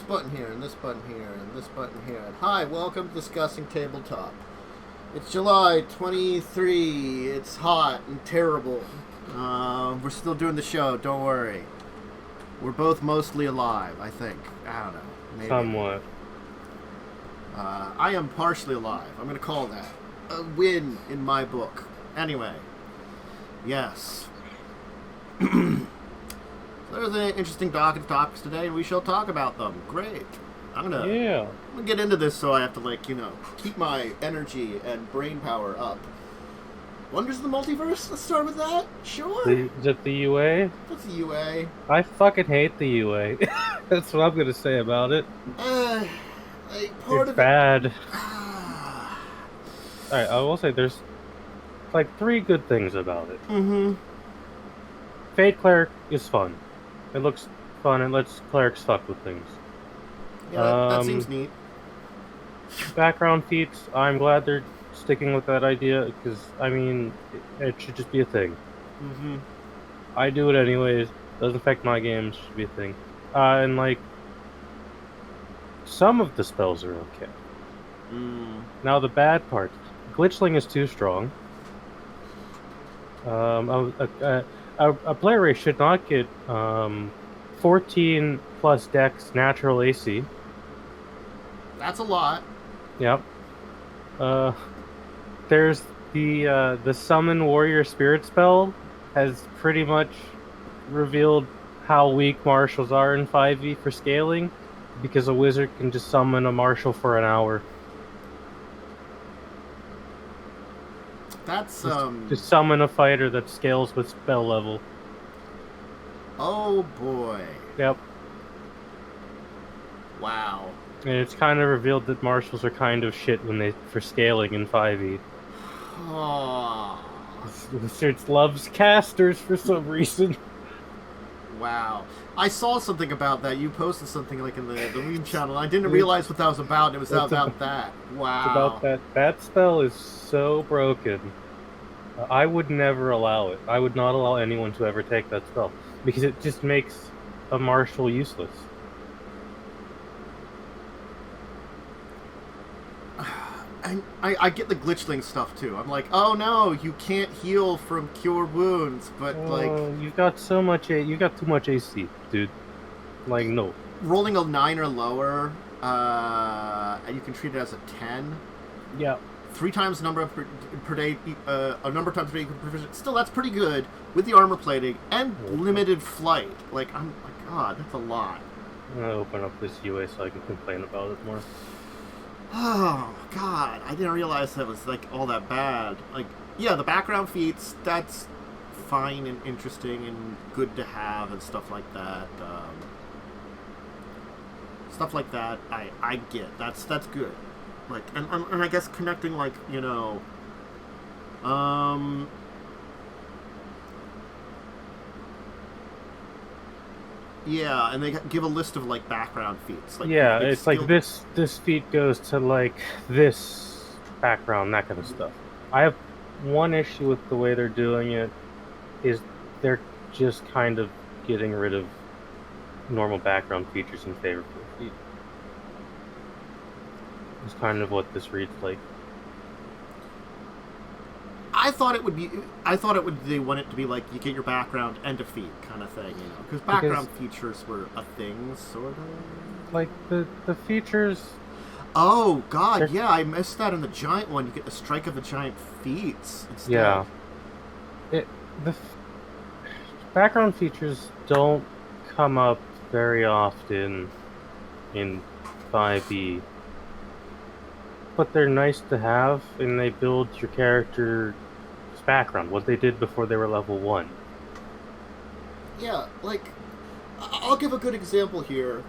button here, and this button here, and this button here. And hi, welcome to Discussing Tabletop. It's July 23. It's hot and terrible. We're still doing the show, don't worry. We're both mostly alive, I think. I don't know. Maybe. Somewhat. I am partially alive. I'm going to call that a win in my book. Anyway. Yes. There's an interesting docket of topics today, and we shall talk about them. Great. I'm gonna get into this, so I have to, keep my energy and brain power up. Wonders of the Multiverse? Let's start with that? Sure. Is it the UA? What's the UA? I fucking hate the UA. That's what I'm gonna say about it. It's bad. Alright, I will say there's, three good things about it. Mm-hmm. Fade Cleric is fun. It looks fun and lets clerics fuck with things. Yeah, that seems neat. Background feats, I'm glad they're sticking with that idea, because, it should just be a thing. Mm-hmm. I do it anyways. Doesn't affect my games, should be a thing. And, some of the spells are okay. Now, the bad part, Glitchling is too strong. A player race should not get 14 plus dex natural AC. That's a lot. Yep. There's the summon warrior spirit spell has pretty much revealed how weak martials are in 5e for scaling, because a wizard can just summon a martial for an hour. That's Just summon a fighter that scales with spell level. Oh boy. Yep. Wow. And it's kind of revealed that martials are kind of shit for scaling in 5e. Oh. Wizards loves casters for some reason. Wow. I saw something about that. You posted something in the meme channel. I didn't realize what that was about. It was about that. Wow. It's about that. That spell is so broken. I would never allow it. I would not allow anyone to ever take that spell, because it just makes a martial useless. I get the glitchling stuff too. I'm like, oh no, you can't heal from cure wounds, but you've got so much. You got too much AC, dude. No. Rolling a 9 or lower, and you can treat it as a 10. Yeah. 3 times the number per day, a number of times per day you can provision. Still, that's pretty good with the armor plating and limited flight. I'm like, God, that's a lot. I'm gonna open up this UA so I can complain about it more. Oh, God, I didn't realize that was, all that bad. The background feats, that's fine and interesting and good to have and stuff like that. Stuff like that, I get. That's good. And I guess connecting, yeah, and they give a list of background feats. It's this feat goes to this background, that kind of stuff. I have one issue with the way they're doing it, is they're just kind of getting rid of normal background features in favor of the feat. It's kind of what this reads like. I thought it would. They want it to be you get your background and a feat kind of thing, because background features were a thing, sort of. The features. Oh God, yeah, I missed that in the giant one. You get the strike of the giant feats instead. Yeah. The background features don't come up very often in 5e, but they're nice to have, and they build your character's background, what they did before they were level 1. Yeah, I'll give a good example here.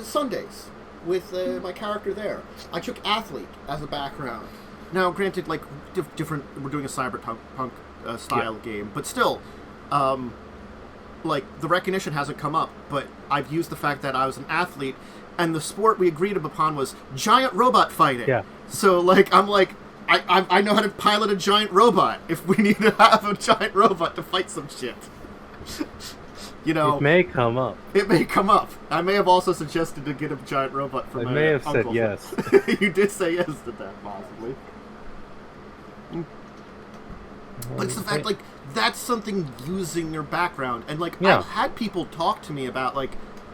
Sundays, with my character there. I took Athlete as a background. Now, granted, different, we're doing a cyberpunk style game, but still, the recognition hasn't come up, but I've used the fact that I was an athlete, and the sport we agreed upon was giant robot fighting. Yeah. So, I know how to pilot a giant robot if we need to have a giant robot to fight some shit. You know, it may come up. It may come up. I may have also suggested to get a giant robot from I my may have uncle. said yes. You did say yes to that, possibly. But it's the fact, like, that's something using your background. And, like, Yeah. I've had people talk to me about, like,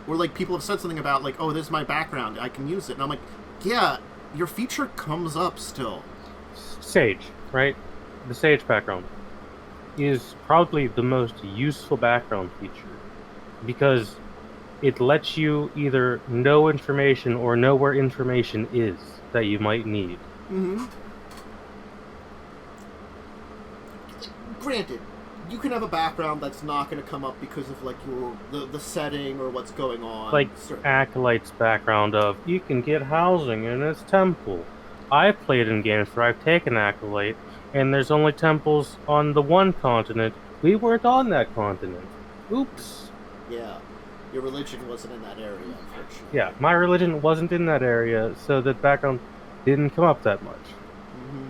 or, like, people have said something about, like, oh, this is my background, I can use it. And I'm like, yeah, your feature comes up still. Sage, right? The Sage background is probably the most useful background feature because it lets you either know information or know where information is that you might need. Mm-hmm. Granted, you can have a background that's not going to come up because of like the setting or what's going on. Like Acolyte's background of you can get housing in its temple. I've played in games where I've taken Acolyte and there's only temples on the one continent. We weren't on that continent. Oops. Yeah. Your religion wasn't in that area, unfortunately. Yeah, my religion wasn't in that area, so the background didn't come up that much. Mm-hmm.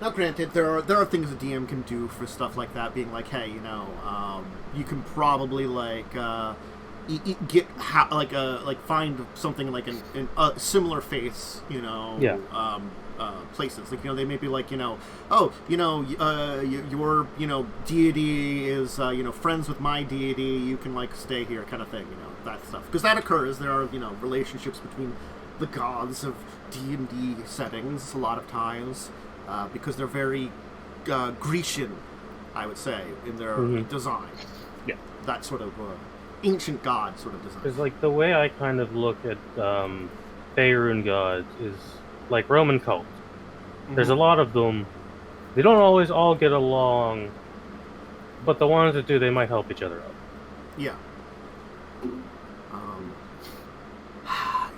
Now, granted, there are things a DM can do for stuff like that, being like, hey, you know, you can probably like find something like in similar faiths, you know, yeah. Places like, you know, they may be like, you know, oh, you know, your you know deity is you know, friends with my deity, you can like stay here, kind of thing, you know, that stuff, because that occurs. There are, you know, relationships between the gods of D&D settings a lot of times. Because they're very Grecian, I would say, in their design. Yeah. That sort of ancient god sort of design. Because, like, the way I kind of look at Faerun gods is like Roman cults. Mm-hmm. There's a lot of them. They don't always all get along, but the ones that do, they might help each other out. Yeah.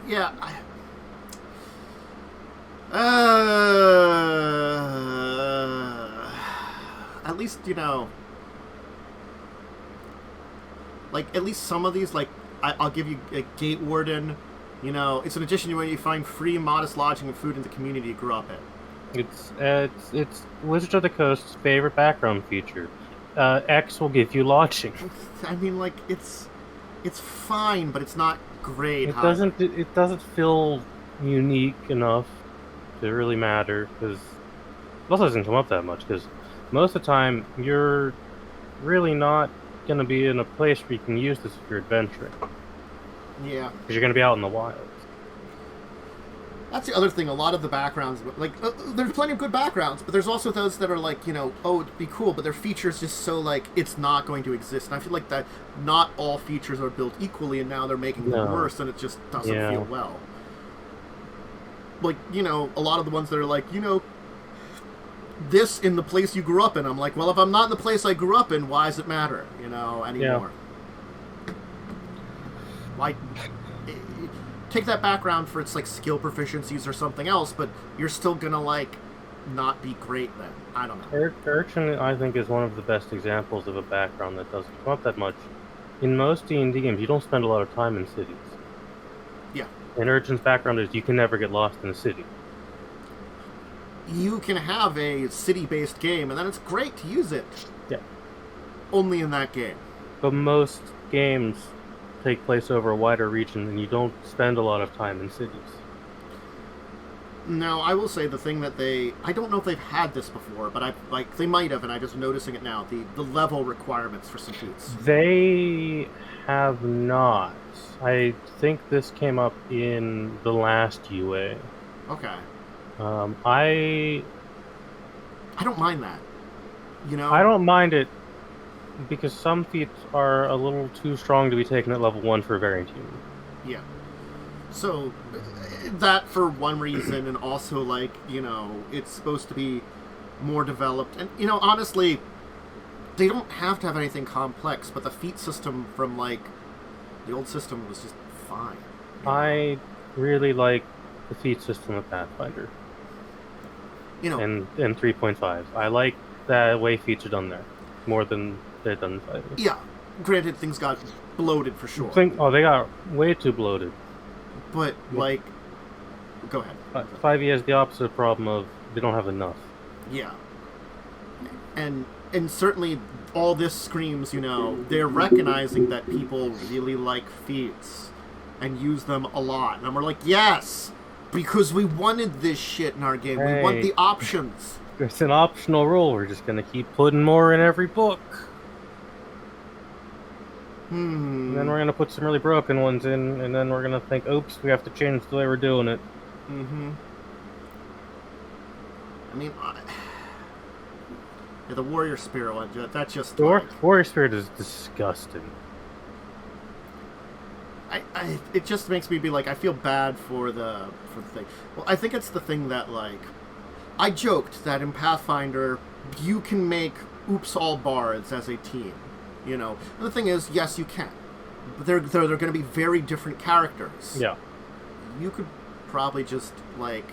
Yeah, at least, you know, like, at least some of these, like, I'll give you a Gate Warden, you know, it's an addition where you find free, modest lodging and food in the community you grew up in. It's Wizards of the Coast's favorite background feature. X will give you lodging. I mean, like, it's fine, but it's not great. It doesn't feel unique enough to really matter, because it also doesn't come up that much, because most of the time you're really not going to be in a place where you can use this if you're adventuring. Yeah. Because you're going to be out in the wilds. That's the other thing, a lot of the backgrounds, like, there's plenty of good backgrounds, but there's also those that are like, you know, oh, it'd be cool, but their features just so, like, it's not going to exist. And I feel like that not all features are built equally, and now they're making them worse, and it just doesn't feel well. Like, you know, a lot of the ones that are like, you know, this in the place you grew up in. I'm like, well, if I'm not in the place I grew up in, why does it matter, you know, anymore? Yeah. Like, take that background for its, like, skill proficiencies or something else, but you're still gonna, like, not be great then. I don't know. Urchin, I think, is one of the best examples of a background that doesn't come up that much. In most D&D games, you don't spend a lot of time in cities. Yeah. And Urchin's background is you can never get lost in a city. You can have a city-based game, and then it's great to use it. Yeah. Only in that game. But most games take place over a wider region, and you don't spend a lot of time in cities. Now, I will say the thing that I don't know if they've had this before, but they might have, and I'm just noticing it now, the level requirements for some feats. They have not. I think this came up in the last UA. Okay. I don't mind that. You know? I don't mind it because some feats are a little too strong to be taken at level 1 for a variant unit. Yeah. So, that for one reason, and also, like, you know, it's supposed to be more developed. And, you know, honestly, they don't have to have anything complex, but the feat system from, like, the old system was just fine. You know? I really like the feat system of Pathfinder. You know, and 3.5. I like the way feats are done there more than they're done in 5e. Yeah. Granted, things got bloated for sure. They got way too bloated. But, like, go ahead. 5e has the opposite problem of they don't have enough. Yeah. and certainly all this screams, they're recognizing that people really like feats and use them a lot. And we're like, yes, because we wanted this shit in our game. Hey. We want the options. It's an optional rule. We're just going to keep putting more in every book. And then we're going to put some really broken ones in, and then we're going to think, oops, we have to change the way we're doing it. I mean, the Warrior Spirit one, that's just... The Warrior Spirit is disgusting. It just makes me be like, I feel bad for the thing. Well, I think it's the thing that, like... I joked that in Pathfinder, you can make Oops All Bards as a team. And the thing is, yes, you can. But they're going to be very different characters. Yeah. You could probably just, like,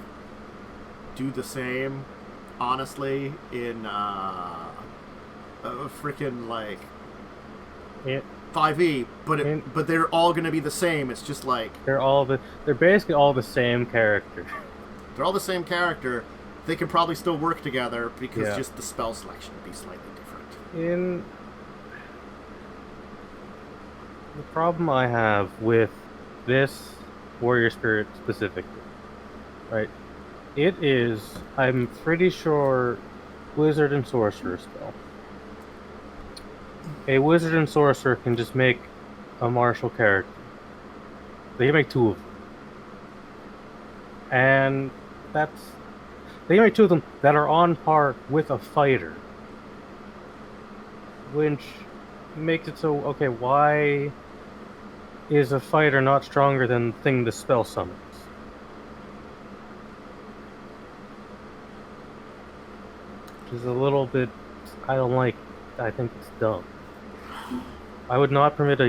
do the same, honestly, in a freaking, like, 5e, but they're all going to be the same. It's just like... They're basically all the same character. They're all the same character. They can probably still work together because just the spell selection would be slightly different. The problem I have with this Warrior Spirit specifically, right? It is, I'm pretty sure, Wizard and Sorcerer spell. A Wizard and Sorcerer can just make a martial character. They can make two of them. And they can make two of them that are on par with a fighter. Which makes it so, okay, why is a fighter not stronger than the thing the spell summons? Which is a little bit, I think it's dumb. I would not permit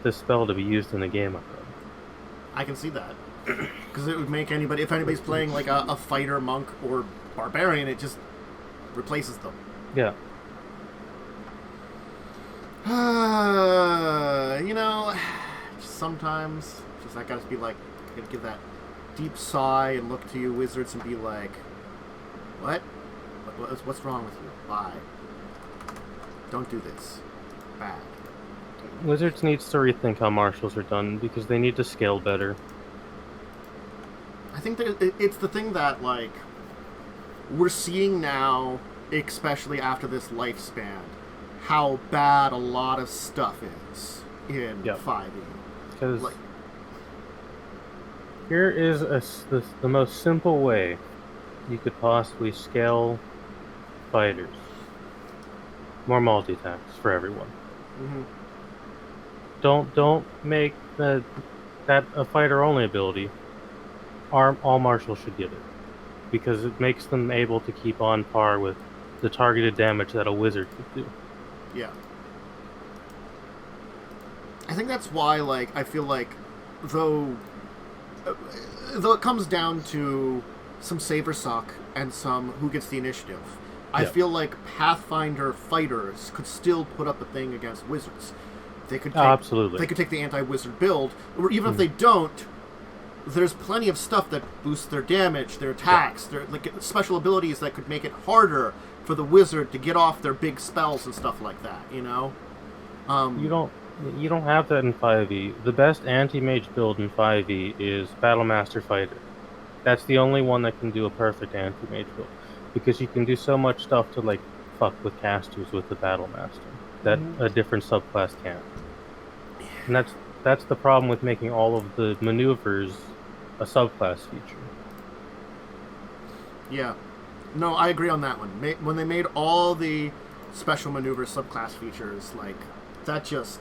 this spell to be used in a game like that. I can see that. Because it would make if anybody's playing like a fighter, monk, or barbarian, it just replaces them. Yeah. Sometimes I gotta be like, I gotta give that deep sigh and look to you wizards and be like, what? What's wrong with you? Why? Don't do this. Bad. Wizards needs to rethink how martials are done because they need to scale better. I think that it's the thing that, like, we're seeing now, especially after this lifespan, how bad a lot of stuff is in 5e. Because here is the most simple way you could possibly scale fighters. More multi-attacks for everyone. Don't make that a fighter-only ability. All martials should get it. Because it makes them able to keep on par with the targeted damage that a wizard could do. Yeah. I think that's why, like, I feel like, though it comes down to some save or suck and some who gets the initiative, I feel like Pathfinder fighters could still put up a thing against wizards. They could absolutely. They could take the anti-wizard build, or even if they don't, there's plenty of stuff that boosts their damage, their attacks, their like special abilities that could make it harder for the wizard to get off their big spells and stuff like that. You don't have that in 5e. The best anti-mage build in 5e is Battlemaster Fighter. That's the only one that can do a perfect anti-mage build, because you can do so much stuff to like fuck with casters with the Battlemaster that a different subclass can't. And that's the problem with making all of the maneuvers a subclass feature. Yeah. No, I agree on that one. When they made all the special maneuver subclass features, like, that just...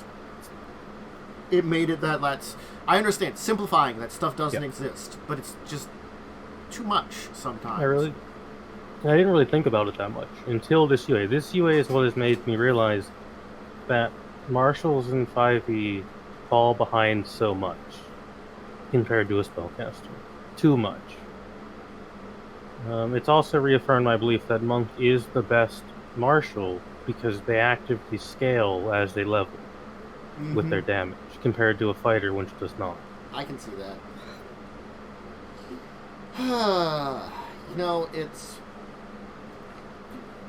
It made it that's... I understand, simplifying that stuff doesn't exist, but it's just too much sometimes. I didn't really think about it that much until this UA. This UA is what has made me realize that martials in 5e fall behind so much compared to a spellcaster. Too much. It's also reaffirmed my belief that monk is the best martial because they actively scale as they level with their damage compared to a fighter which does not. I can see that. It's...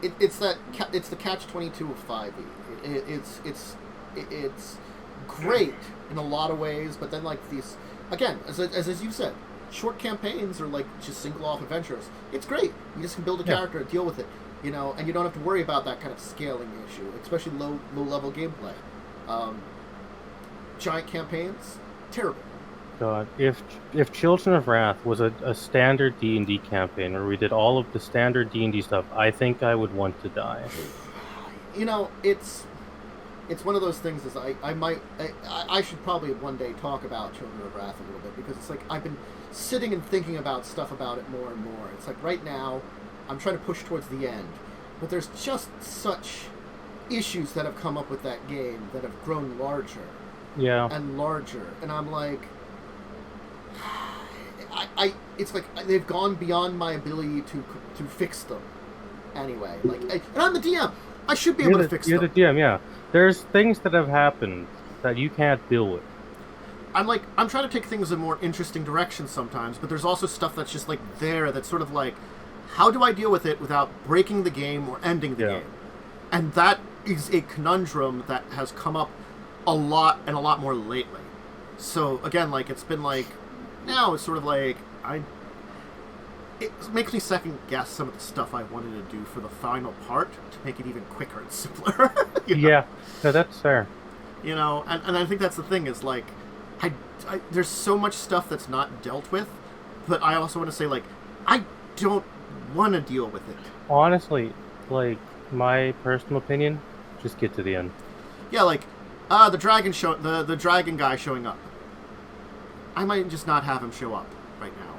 it's the catch-22 of 5e. It's great in a lot of ways, but then like these again, as you said, short campaigns or like just single-off adventures. It's great. You just can build a character and deal with it, and you don't have to worry about that kind of scaling issue, especially low-level gameplay. Giant campaigns, terrible. God, if Children of Wrath was a standard D&D campaign where we did all of the standard D&D stuff, I think I would want to die. It's one of those things. I should probably one day talk about Children of Wrath a little bit, because it's like I've been sitting and thinking about stuff about it more and more. It's like right now I'm trying to push towards the end, but there's just such issues that have come up with that game that have grown larger and larger, and I'm like, it's like they've gone beyond my ability to fix them anyway. Like, and I'm the DM. I should be able to fix them. You're the DM, yeah. There's things that have happened that you can't deal with. I'm trying to take things in more interesting directions sometimes, but there's also stuff that's just like there that's sort of like, how do I deal with it without breaking the game or ending the game? And that is a conundrum that has come up a lot more lately. So again, like it's been like, now it's sort of like it makes me second guess some of the stuff I wanted to do for the final part to make it even quicker and simpler. Yeah, no, that's fair. And I think that's the thing is like, there's so much stuff that's not dealt with, but I also want to say like, I don't want to deal with it. Honestly, like my personal opinion, just get to the end. Yeah, like the dragon dragon guy showing up. I might just not have him show up right now.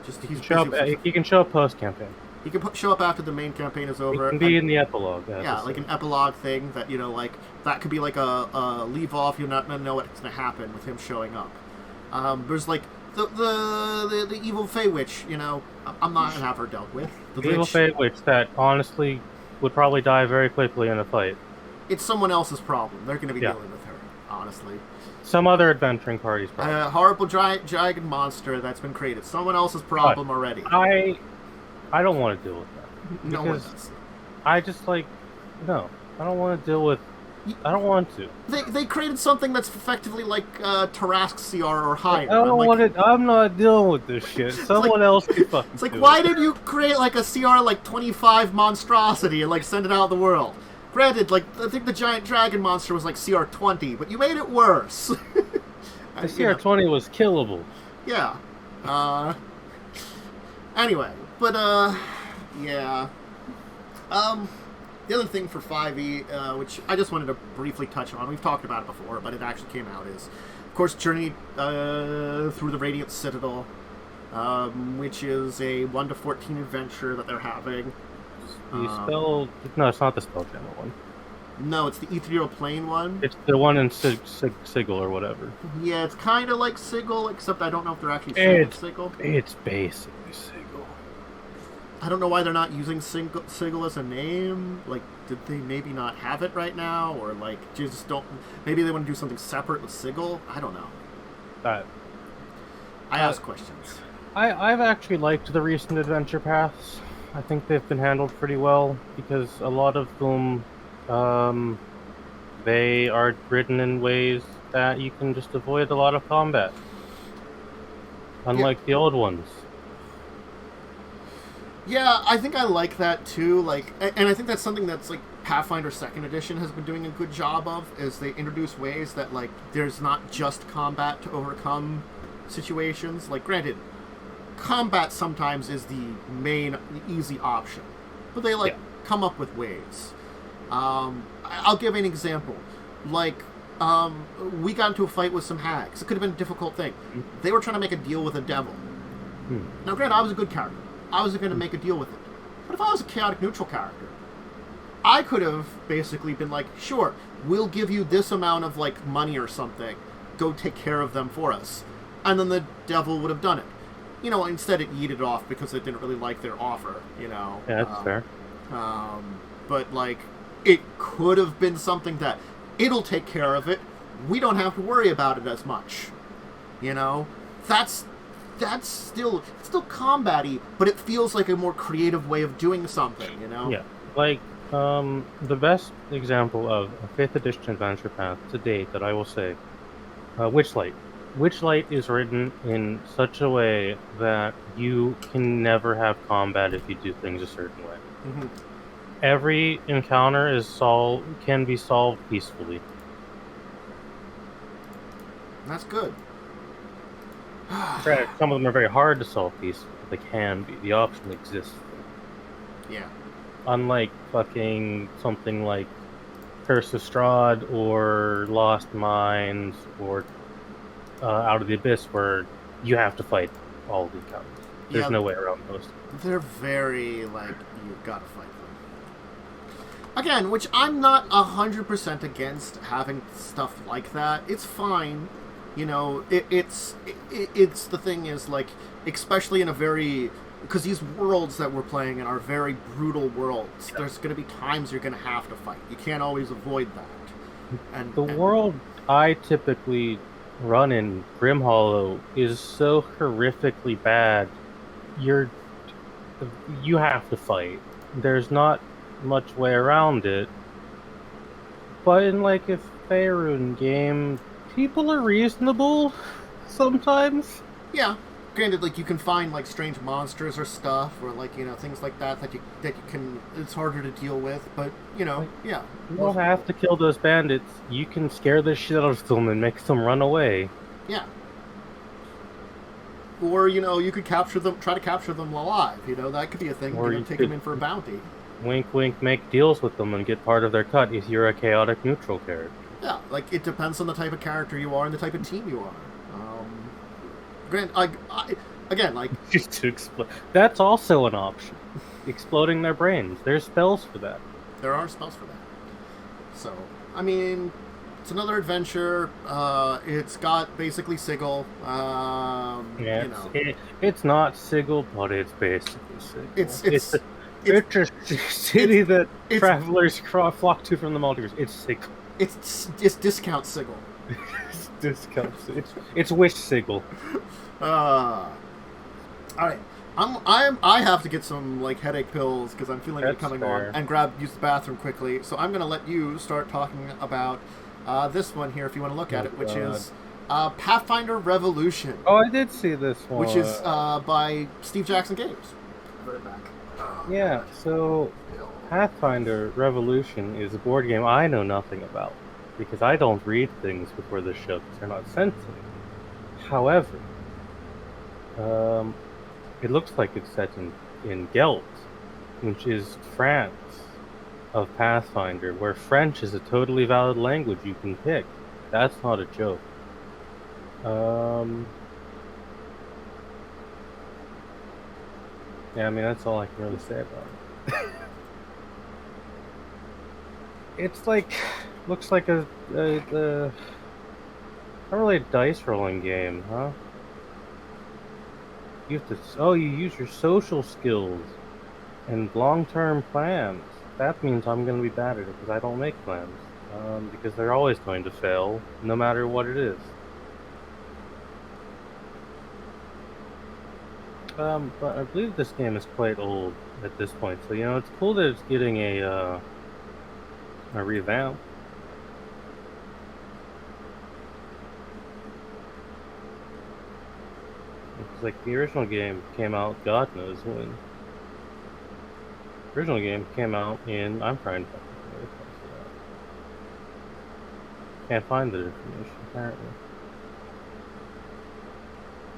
He can show up post-campaign. He can show up after the main campaign is over. He can be in the epilogue. Yeah, like an epilogue thing that, like, that could be like a leave off, you're not going to know what's going to happen with him showing up. There's like the evil Fey Witch, I'm not going to have her dealt with. The evil Fey Witch that honestly would probably die very quickly in a fight. It's someone else's problem. They're going to be dealing with her, honestly. Some other adventuring party's problem. A horrible dragon monster that's been created. Someone else's problem already. I don't want to deal with that. No one does. I just no. I don't want to deal with... I don't want to. They created something that's effectively like Tarask CR or higher. I'm not dealing with this shit. Someone else can fucking It's like, why did you create like a CR like 25 monstrosity and like send it out of the world? Granted, like, I think the giant dragon monster was like CR 20, but you made it worse. The CR 20 was killable. Yeah. Anyway, but yeah. The other thing for 5e, which I just wanted to briefly touch on, we've talked about it before, but it actually came out, is, of course, Journey through the Radiant Citadel, which is a 1 to 14 adventure that they're having. No, it's not the Spelljammer one. No, it's the Ethereal Plane one. It's the one in Sigil or whatever. Yeah, it's kind of like Sigil, except I don't know if they're actually saying Sigil. It's basically Sigil. I don't know why they're not using Sigil as a name. Like, did they maybe not have it right now? Or, like, just don't... Maybe they want to do something separate with Sigil? I don't know. I ask questions. I've actually liked the recent adventure paths. I think they've been handled pretty well, because a lot of them, they are written in ways that you can just avoid a lot of combat. Unlike the old ones. Yeah, I think I like that too. Like, and I think that's something that's like Pathfinder 2nd Edition has been doing a good job of, is they introduce ways that like there's not just combat to overcome situations. Like, granted, combat sometimes is the easy option, but they come up with ways. I'll give an example. Like, we got into a fight with some hags. It could have been a difficult thing. They were trying to make a deal with a devil. Now, granted, I was a good character. I was going to make a deal with it. But if I was a chaotic neutral character, I could have basically been like, sure, we'll give you this amount of like money or something. Go take care of them for us. And then the devil would have done it. Instead it yeeted off because it didn't really like their offer, Yeah, that's fair. But, like, it could have been something that it'll take care of it. We don't have to worry about it as much. That's still combat-y, but it feels like a more creative way of doing something, Yeah, like, The best example of a 5th edition adventure path to date that I will say, Witchlight. Witchlight is written in such a way that you can never have combat if you do things a certain way. Mm-hmm. Every encounter can be solved peacefully. That's good. Granted, some of them are very hard to solve peacefully, but they can be. The option exists. Yeah. Unlike fucking something like Curse of Strahd or Lost Mines or Out of the Abyss, where you have to fight all the encounters. There's no way around those. They're very, like, you've got to fight them. Again, which I'm not 100% against having stuff like that. It's fine. You know, it's the thing is, like, especially in a very... Because these worlds that we're playing in are very brutal worlds. Yeah. There's going to be times you're going to have to fight. You can't always avoid that. And world I typically run in, Grimhollow, is so horrifically bad. You have to fight. There's not much way around it. But in, like, a Faerun game, people are reasonable sometimes. Yeah. Granted, like, you can find, like, strange monsters or stuff, or, like, you know, things like that that you can... It's harder to deal with, but, you know, yeah. You don't have to kill those bandits. You can scare the shit out of them and make them run away. Yeah. Or, you know, you could try to capture them alive, you know, that could be a thing. Or you take them in for a bounty. Wink, wink, make deals with them and get part of their cut if you're a chaotic neutral character. Yeah, like, it depends on the type of character you are and the type of team you are. Again, like... Just to explode. That's also an option. Exploding their brains. There's spells for that. There are spells for that. So, I mean, it's another adventure. It's got basically Sigil. Yeah, you know. It's not Sigil, but it's basically Sigil. It's a city that travelers flock to from the multiverse. It's Sigil. It's discount Sigil. It's wish Sigil. All right, I have to get some, like, headache pills because I'm feeling it coming on, and use the bathroom quickly. So I'm gonna let you start talking about this one here if you want to look at it, which is Pathfinder Revolution. Oh, I did see this one. Which is by Steve Jackson Games. Yeah, so Pathfinder Revolution is a board game I know nothing about because I don't read things before the show because they're not sent to me. However, it looks like it's set in Gelt, which is France of Pathfinder, where French is a totally valid language you can pick. That's not a joke. Yeah, I mean, that's all I can really say about it. It's like, looks like not really a dice rolling game, huh? You have to, you use your social skills and long-term plans. That means I'm going to be bad at it because I don't make plans. Because they're always going to fail, no matter what it is. But I believe this game is quite old at this point, so, you know, it's cool that it's getting a revamp. It's like the original game came out, God knows when. The original game came out in, I'm trying to find it. Can't find the information, apparently.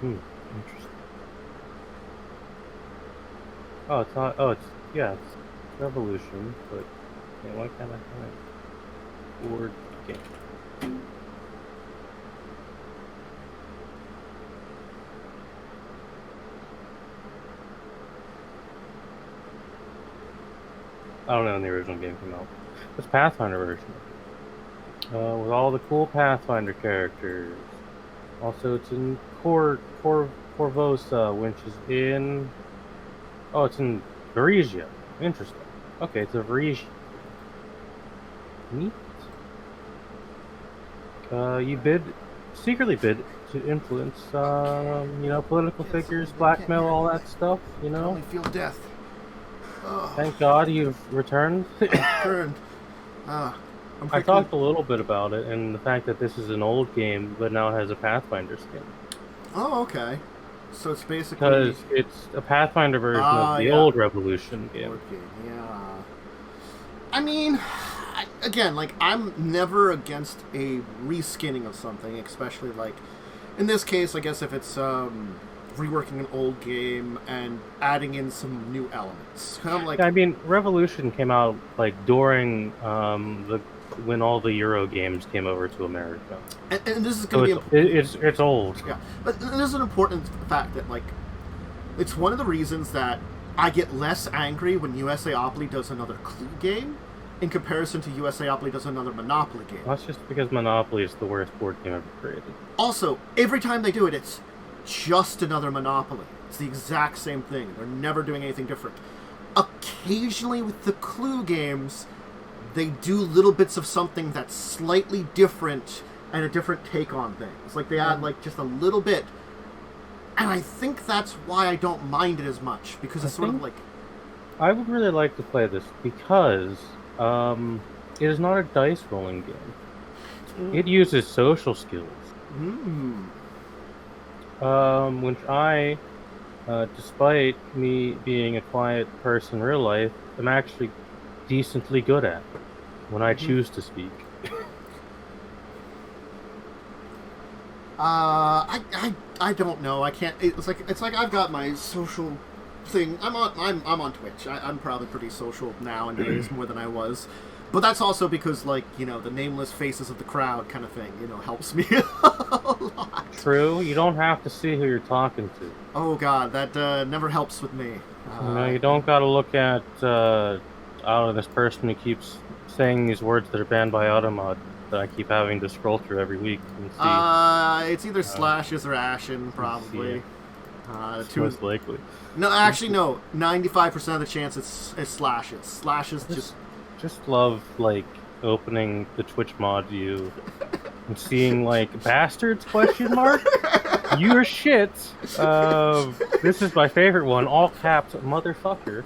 Interesting. Oh, it's not, it's Revolution, but, yeah, why can't I find board game? I don't know when the original game came out. It's Pathfinder version. With all the cool Pathfinder characters. Also, it's in Corvosa, which is in... Oh, it's in Varesia. Interesting. Okay, it's a Varesia. Neat. You secretly bid to influence, you know, political figures, blackmail, all that stuff, you know? I only feel death. Thank God you've returned. Turned. I talked a little bit about it and the fact that this is an old game, but now has a Pathfinder skin. Oh, okay. So it's basically Because it's a Pathfinder version of the old Revolution game. Old game. Yeah. I mean, again, like, I'm never against a reskinning of something, especially, like, in this case, I guess if it's reworking an old game and adding in some new elements. Kind of like, I mean, Revolution came out, like, during when all the Euro games came over to America. And this is going to be... It's old. Yeah, but this is an important fact that, like, it's one of the reasons that I get less angry when USAopoly does another Clue game in comparison to USAopoly does another Monopoly game. That's just because Monopoly is the worst board game ever created. Also, every time they do it, it's just another Monopoly. It's the exact same thing. They're never doing anything different. Occasionally with the Clue games, they do little bits of something that's slightly different and a different take on things. Like, they add, like, just a little bit. And I think that's why I don't mind it as much, because it's sort of like... I would really like to play this because it is not a dice rolling game. It uses social skills. Which I, despite me being a quiet person in real life, am actually decently good at when I choose to speak. I don't know. I can't. It's like I've got my social thing. I'm on Twitch. I'm probably pretty social nowadays more than I was. But that's also because, like, you know, the nameless faces of the crowd kind of thing, you know, helps me a lot. True. You don't have to see who you're talking to. Oh, God, that never helps with me. No, you don't got to look at this person who keeps saying these words that are banned by Automod that I keep having to scroll through every week and see. It's either Slashes or Ashen, probably. Most likely. No, actually, no. 95% of the chance it's Slashes. Slashes just love, like, opening the Twitch mod view and seeing, like, bastards, question mark? You're shit. This is my favorite one, all caps, motherfucker.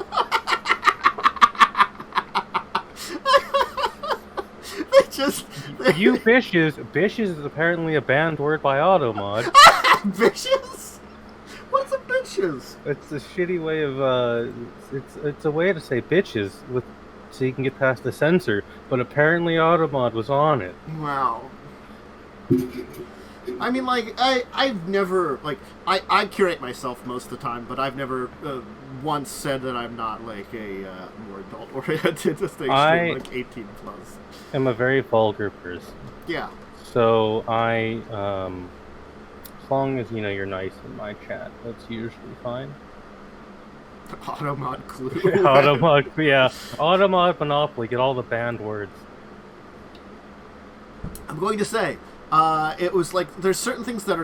You bitches. Bitches is apparently a banned word by Automod. Bitches? What's a bitches? It's a shitty way of, it's a way to say bitches so you can get past the censor, but apparently Automod was on it. Wow. I mean, like, I've never, like, I curate myself most of the time, but I've never once said that I'm not, like, a more adult-oriented distinction, like 18 plus. I'm a very vulgar person. Yeah. So as long as, you know, you're nice in my chat, that's usually fine. Automod Clue. Automod, yeah. Automod Monopoly, get all the banned words. I'm going to say, it was like, there's certain things that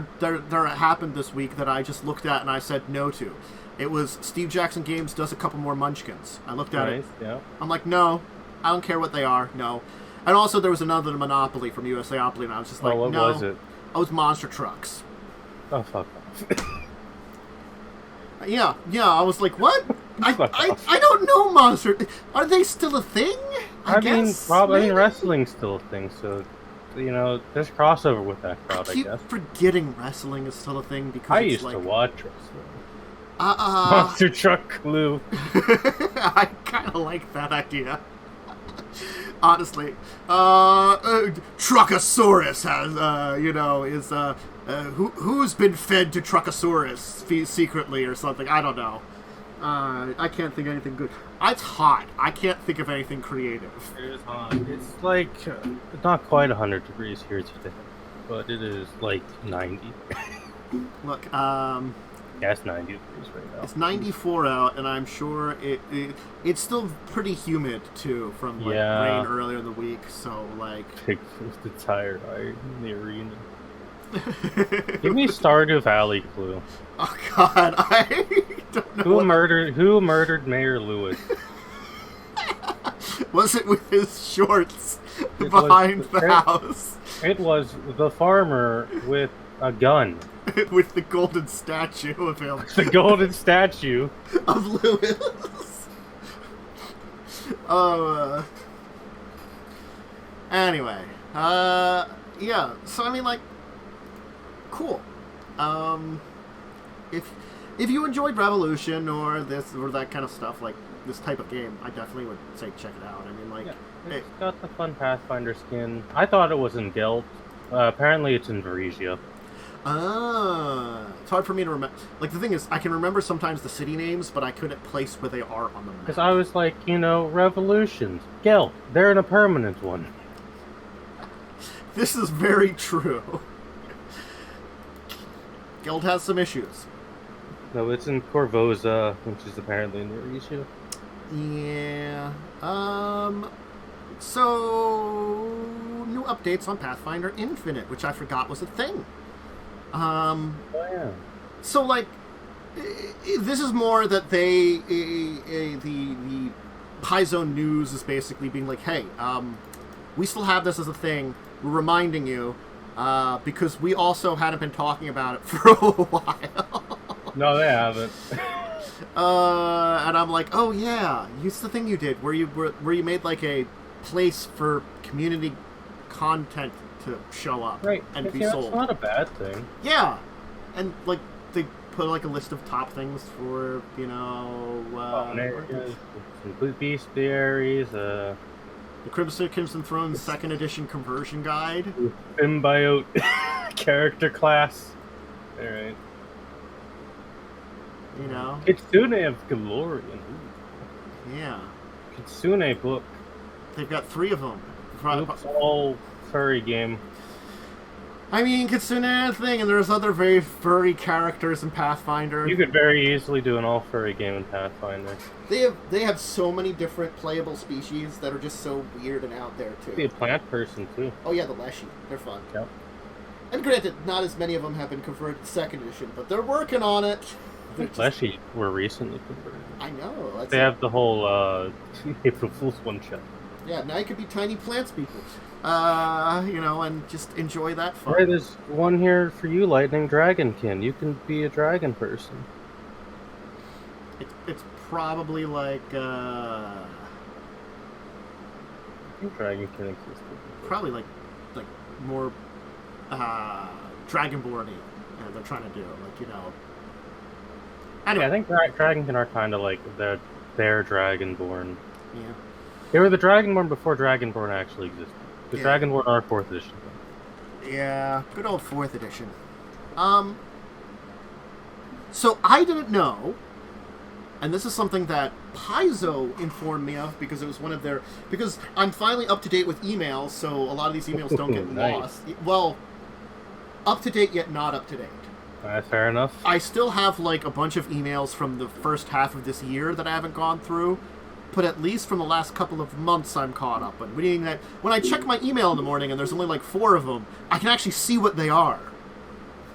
happened this week that I just looked at and I said no to. It was Steve Jackson Games does a couple more Munchkins. I looked at it. Yeah. I'm like, no, I don't care what they are, no. And also there was another Monopoly from USAopoly and I was just like, what no. was it? Oh, it was Monster Trucks. Oh, fuck off. Yeah, I was like, what? I don't know Monster. Are they still a thing? I guess, I mean, wrestling's still a thing, so, you know, there's crossover with that crowd, I guess. I keep forgetting wrestling is still a thing because I used to watch wrestling. Monster Truck Clue. I kind of like that idea. Honestly. Truckosaurus has, you know, is, who's been fed to Truckosaurus secretly or something? I don't know. I can't think of anything good. It's hot. I can't think of anything creative. It is hot. It's like, not quite 100 degrees here today, but it is like 90. Look, yeah, it's 90 degrees right now. It's 94 out, and I'm sure it's still pretty humid, too, from, like, rain earlier in the week, so, like... Big the tire iron in the arena. Give me Stardew Valley Clue. Oh, God, I don't know. Who murdered Mayor Lewis? Was it with his shorts behind the house? It was the farmer with a gun. With the golden statue of him. The golden statue of Lewis. Anyway, yeah. So I mean, like, cool. If you enjoyed Revolution or this or that kind of stuff, like this type of game, I definitely would say check it out. I mean, like, it's got the fun Pathfinder skin. I thought it was in Guild. Apparently, it's in Varesia. It's hard for me to remember. Like, the thing is, I can remember sometimes the city names, but I couldn't place where they are on the map. Because I was like, Revolutions, Guild. They're in a permanent one. This is very true. Guild has some issues. No, it's in Corvosa, which is apparently in Varesia. Yeah. So new updates on Pathfinder Infinite, which I forgot was a thing. Oh yeah. So like, this is more that the Paizo news is basically being like, hey, we still have this as a thing. We're reminding you, because we also hadn't been talking about it for a while. No, they haven't. And I'm like, oh yeah, it's the thing you did where you made like a place for community content to show up and be sold. It's not a bad thing. Yeah, and like they put like a list of top things for some bestiaries, the Crimson Throne 2nd edition conversion guide, symbiote character class. All right. Kitsune of Galorian. Yeah. Kitsune book. They've got 3 of them. Looks all furry game. I mean, Kitsune thing, and there's other very furry characters in Pathfinder. You could very easily do an all furry game in Pathfinder. They have so many different playable species that are just so weird and out there too. Be a plant person too. Oh yeah, the Leshy. They're fun. Yep. And granted, not as many of them have been converted to 2nd edition, but they're working on it. Leshy were recently converted. I know. They have the whole April Fool's one shot. Yeah, now you could be tiny plants people. And just enjoy that fun. Right, there's one here for you, Lightning Dragonkin. You can be a dragon person. It's probably like I think Dragonkin exists. Probably like more Dragonborn-y. They're trying to do Anyway. Yeah, I think Dragonkin are kind of like they're Dragonborn. Yeah. They were the Dragonborn before Dragonborn actually existed. Because Dragonborn are 4th edition. Yeah, good old 4th edition. So I didn't know, and this is something that Paizo informed me of because it was one of their... Because I'm finally up to date with emails, so a lot of these emails don't get lost. Well, up to date yet not up to date. Fair enough. I still have like a bunch of emails from the first half of this year that I haven't gone through, but at least from the last couple of months I'm caught up on. Meaning that when I check my email in the morning and there's only like 4 of them, I can actually see what they are.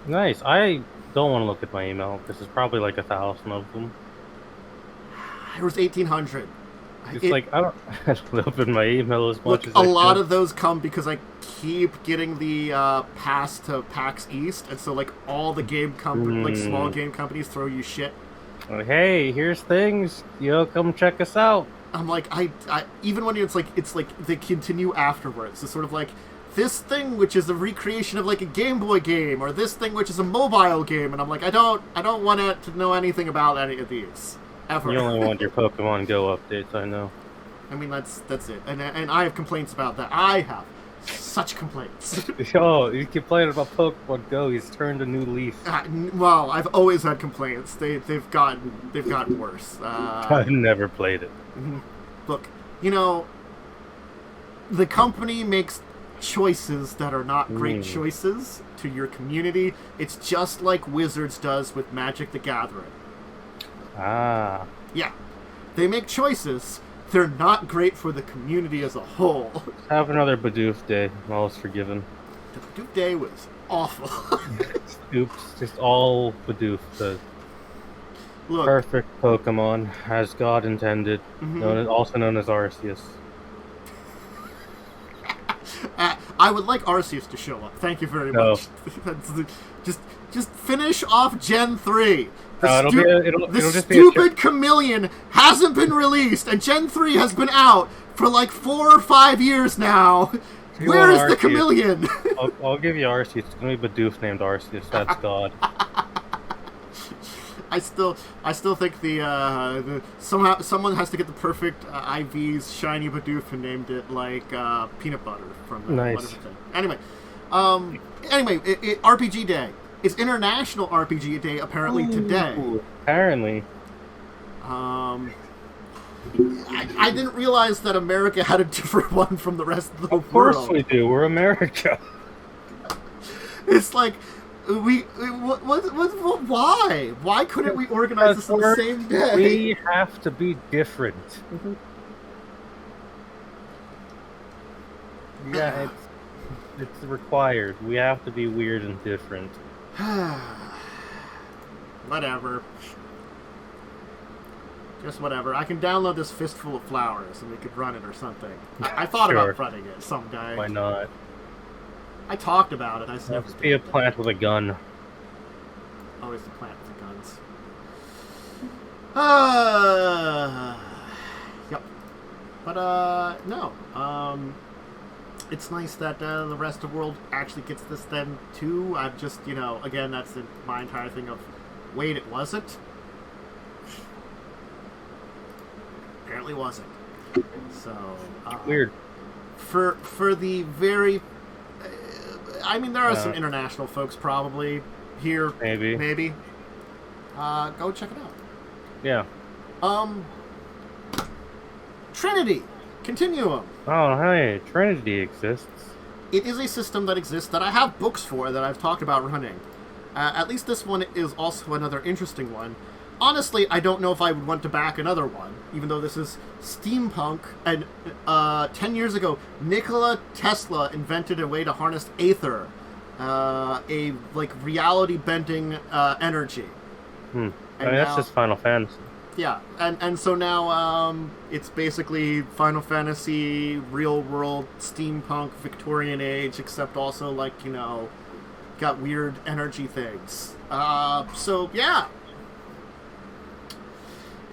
Nice. I don't want to look at my email because there's probably like 1,000 of them. There was 1,800. It's like I don't open my email as much as a lot of those come because I keep getting the pass to PAX East, and so like all the small game companies throw you shit. Like, hey, here's things. Come check us out. I'm like, I even when it's like they continue afterwards. It's sort of like this thing which is a recreation of like a Game Boy game, or this thing which is a mobile game, and I'm like, I don't want to know anything about any of these. Ever. You only want your Pokemon Go updates, I know. I mean, that's it. And I have complaints about that. I have such complaints. Oh, you complain about Pokemon Go. He's turned a new leaf. Well, I've always had complaints. They've gotten worse. I've never played it. Look, the company makes choices that are not great choices to your community. It's just like Wizards does with Magic the Gathering. Ah. Yeah. They make choices. They're not great for the community as a whole. Have another Bidoof day. All is forgiven. The Bidoof day was awful. Oops. Just all Bidoof. The Look, perfect Pokemon, as God intended. Also known as Arceus. I would like Arceus to show up. Thank you very much. Just finish off Gen 3. It'll The just stupid Chameleon hasn't been released, and Gen 3 has been out for like 4 or 5 years now. Where is the Chameleon? I'll give you Arceus. It's gonna be Bidoof named Arceus. That's God. I still think the someone has to get the perfect IV's shiny Bidoof and named it like peanut butter from the nice. Anyway, RPG Day. It's International RPG Day apparently today. Apparently. I didn't realize that America had a different one from the rest of the world. Of course we do. We're America. It's like why? Why couldn't we organize this on the same day? We have to be different. Yeah, it's required. We have to be weird and different. Whatever. Just whatever. I can download this Fistful of Flowers and we could run it or something. I thought about running it someday. Why not? I talked about it. I just never Let's be a plant with a gun. Always the plant with the guns. Yep. But no. It's nice that the rest of the world actually gets this then too. I'm just, again, that's my entire thing of, wait, it wasn't? Apparently wasn't. So weird. For the very, I mean, there are some international folks probably here. Maybe. Go check it out. Yeah. Trinity Continuum. Oh, hey, Trinity exists. It is a system that exists that I have books for that I've talked about running. At least this one is also another interesting one. Honestly, I don't know if I would want to back another one, even though this is steampunk. And 10 years ago, Nikola Tesla invented a way to harness Aether, a reality-bending energy. I mean, that's just Final Fantasy. Yeah, and so now it's basically Final Fantasy, real-world, steampunk, Victorian Age, except also, got weird energy things. So, yeah.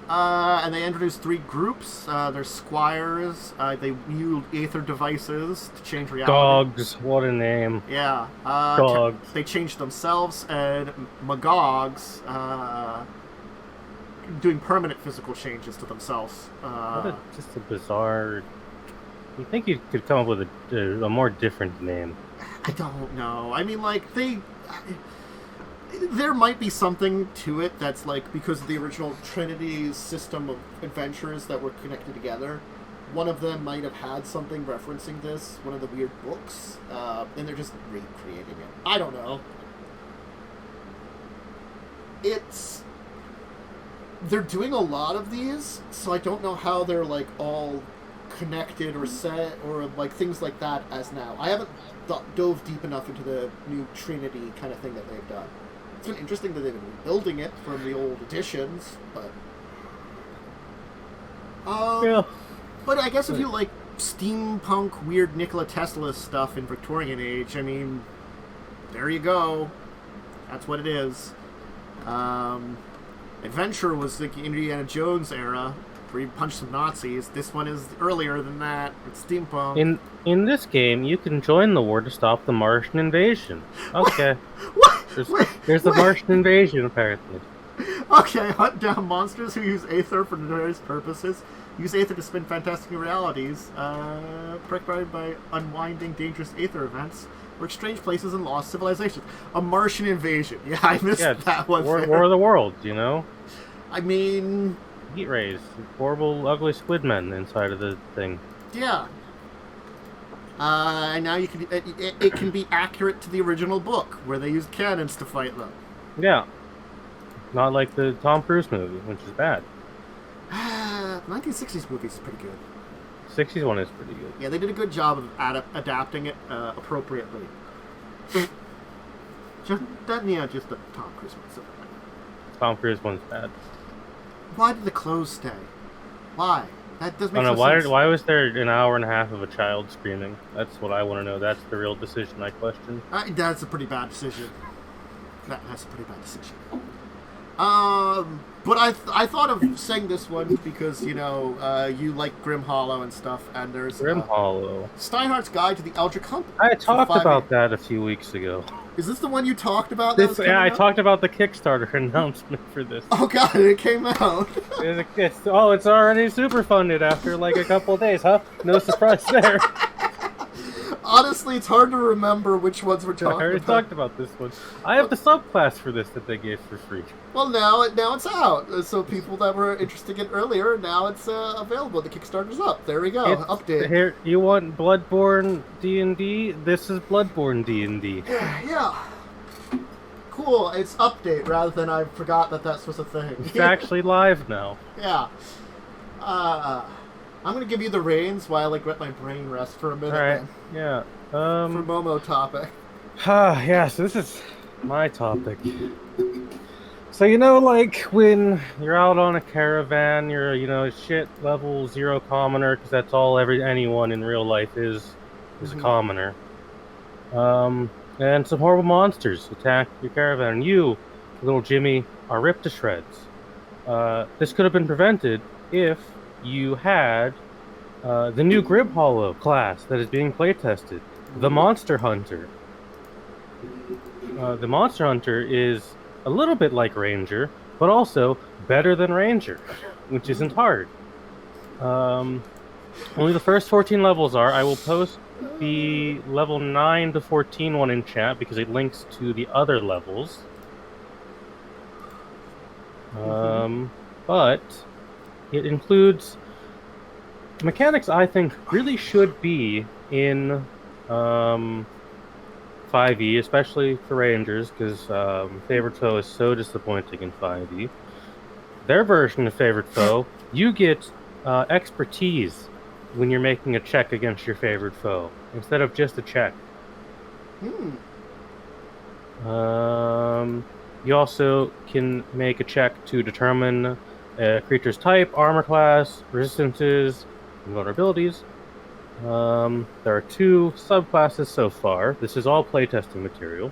And they introduced 3 groups. They're squires. They wield Aether devices to change reality. Dogs, what a name. Yeah. Dogs. They changed themselves, and Magogs, doing permanent physical changes to themselves. Just a bizarre... You think you could come up with a more different name? I don't know. I mean, there might be something to it that's because of the original Trinity's system of adventures that were connected together. One of them might have had something referencing this, one of the weird books, and they're just recreating it. I don't know. They're doing a lot of these, so I don't know how they're all connected or set or things like that as now. I haven't dove deep enough into the new Trinity kind of thing that they've done. It's been interesting that they've been rebuilding it from the old editions, but yeah. But I guess if you like steampunk, weird Nikola Tesla stuff in Victorian Age, I mean, there you go. That's what it is. Adventure was the Indiana Jones era, where you punch some Nazis. This one is earlier than that. It's steampunk. In this game, you can join the war to stop the Martian invasion. Okay. What? There's the Martian invasion, apparently. Okay, hunt down monsters who use Aether for nefarious purposes. Use Aether to spin fantastic realities. Preoccupied by unwinding dangerous Aether events. Or exchange places and lost civilizations. A Martian invasion. Yeah, I missed that one. War of the Worlds, I mean... Heat rays. Horrible, ugly squid men inside of the thing. Yeah. And now you can it can be accurate to the original book, where they used cannons to fight them. Yeah. Not like the Tom Cruise movie, which is bad. 1960s movies is pretty good. 60s one is pretty good. Yeah, they did a good job of adapting it appropriately. just the Tom Cruise one. Tom Cruise one's bad. Why did the clothes stay? Why? That doesn't make sense. Why was there an hour and a half of a child screaming? That's what I want to know. That's the real decision I question. That's a pretty bad decision. that's a pretty bad decision. But I thought of saying this one because, you like Grim Hollow and stuff, and there's... Grim Hollow. Steinhardt's Guide to the Eldritch Hunters. I talked about that a few weeks ago. Is this the one you talked about? I talked about the Kickstarter announcement for this. Oh god, it came out. It's already super funded after like a couple of days, huh? No surprise there. Honestly, it's hard to remember which ones we're talking about. I already talked about this one. I have the subclass for this that they gave for free. Well, now it's out. So people that were interested in it earlier, now it's available. The Kickstarter's up. There we go. Update. Here, you want Bloodborne D&D? This is Bloodborne D&D. Yeah. Cool. It's update rather than I forgot that was a thing. It's actually live now. Yeah. I'm gonna give you the reins while I let my brain rest for a minute. All right. Yeah. For Momo topic. Yeah. So this is my topic. So when you're out on a caravan, you're shit level 0 commoner, because that's all anyone in real life is a commoner. And some horrible monsters attack your caravan, and you, little Jimmy, are ripped to shreds. This could have been prevented if you had the new Grim Hollow class that is being playtested, the Monster Hunter. The Monster Hunter is a little bit like Ranger, but also better than Ranger, which isn't hard. Only the first 14 levels are. I will post the level 9 to 14 one in chat because it links to the other levels. But it includes mechanics I think really should be in 5e, especially for Rangers, because Favorite Foe is so disappointing in 5e. Their version of Favorite Foe, you get expertise when you're making a check against your favorite foe, instead of just a check. You also can make a check to determine a creature's type, armor class, resistances, and vulnerabilities. There are 2 subclasses so far. This is all playtesting material.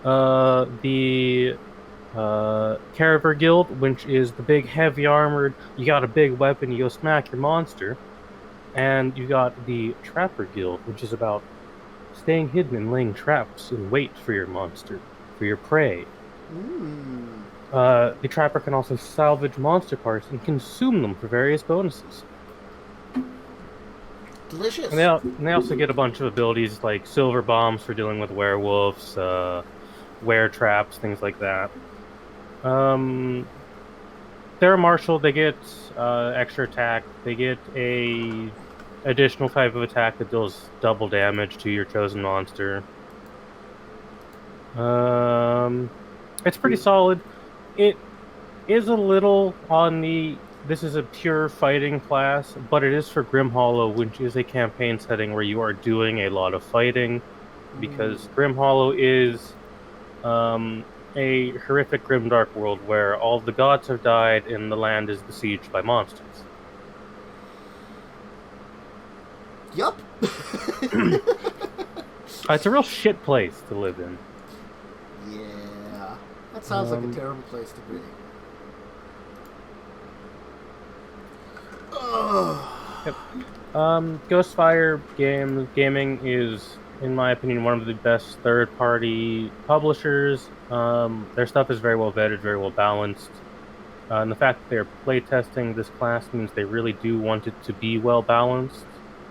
The Caraver Guild, which is the big heavy armored, you got a big weapon, you go smack your monster. And you got the Trapper Guild, which is about staying hidden and laying traps in wait for your monster, for your prey. The Trapper can also salvage monster parts and consume them for various bonuses. Delicious. And they also get a bunch of abilities like Silver Bombs for dealing with werewolves, were traps, things like that. They're a martial. They get extra attack. They get a additional type of attack that deals double damage to your chosen monster. It's pretty solid. It is a little on the... This is a pure fighting class, but it is for Grim Hollow, which is a campaign setting where you are doing a lot of fighting, because Grim Hollow is a horrific grimdark world where all the gods have died and the land is besieged by monsters. Yup. It's a real shit place to live in. Yeah. That sounds like a terrible place to be. Yep. Ghostfire gaming is, in my opinion, one of the best third-party publishers. Their stuff is very well vetted, very well balanced. And the fact that they're playtesting this class means they really do want it to be well balanced,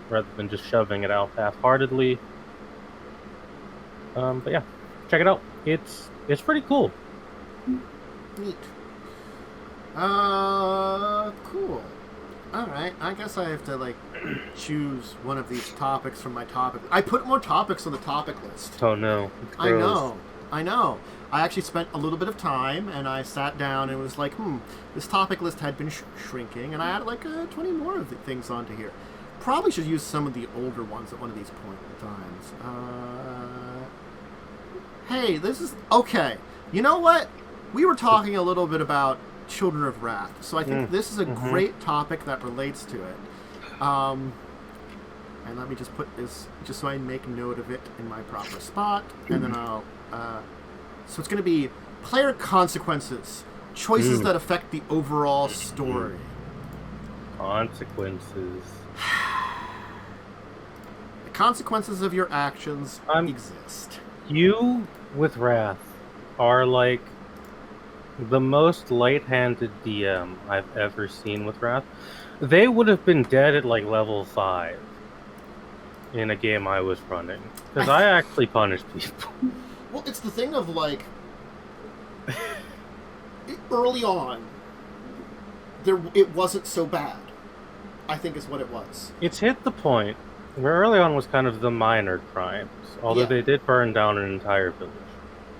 rather than just shoving it out half-heartedly. But yeah, check it out. It's pretty cool. Neat. Cool. Alright, I guess I have to, choose one of these topics from my topic. I put more topics on the topic list. Oh no. I know. I actually spent a little bit of time, and I sat down and was like, this topic list had been shrinking, and I added 20 more of the things onto here. Probably should use some of the older ones at one of these point in times. Hey, this is... Okay. You know what? We were talking a little bit about Children of Wrath, so I think this is a great topic that relates to it. And let me just put this, just so I make note of it in my proper spot, and then I'll So it's going to be player consequences, choices that affect the overall story. Consequences. The consequences of your actions exist. You, with Wrath, are like the most light-handed DM I've ever seen with Wrath. They would have been dead at like level 5 in a game I was running. Because I actually punished people. Well, it's the thing of like... early on, it wasn't so bad, I think is what it was. It's hit the point where early on was kind of the minor crimes, although they did burn down an entire village.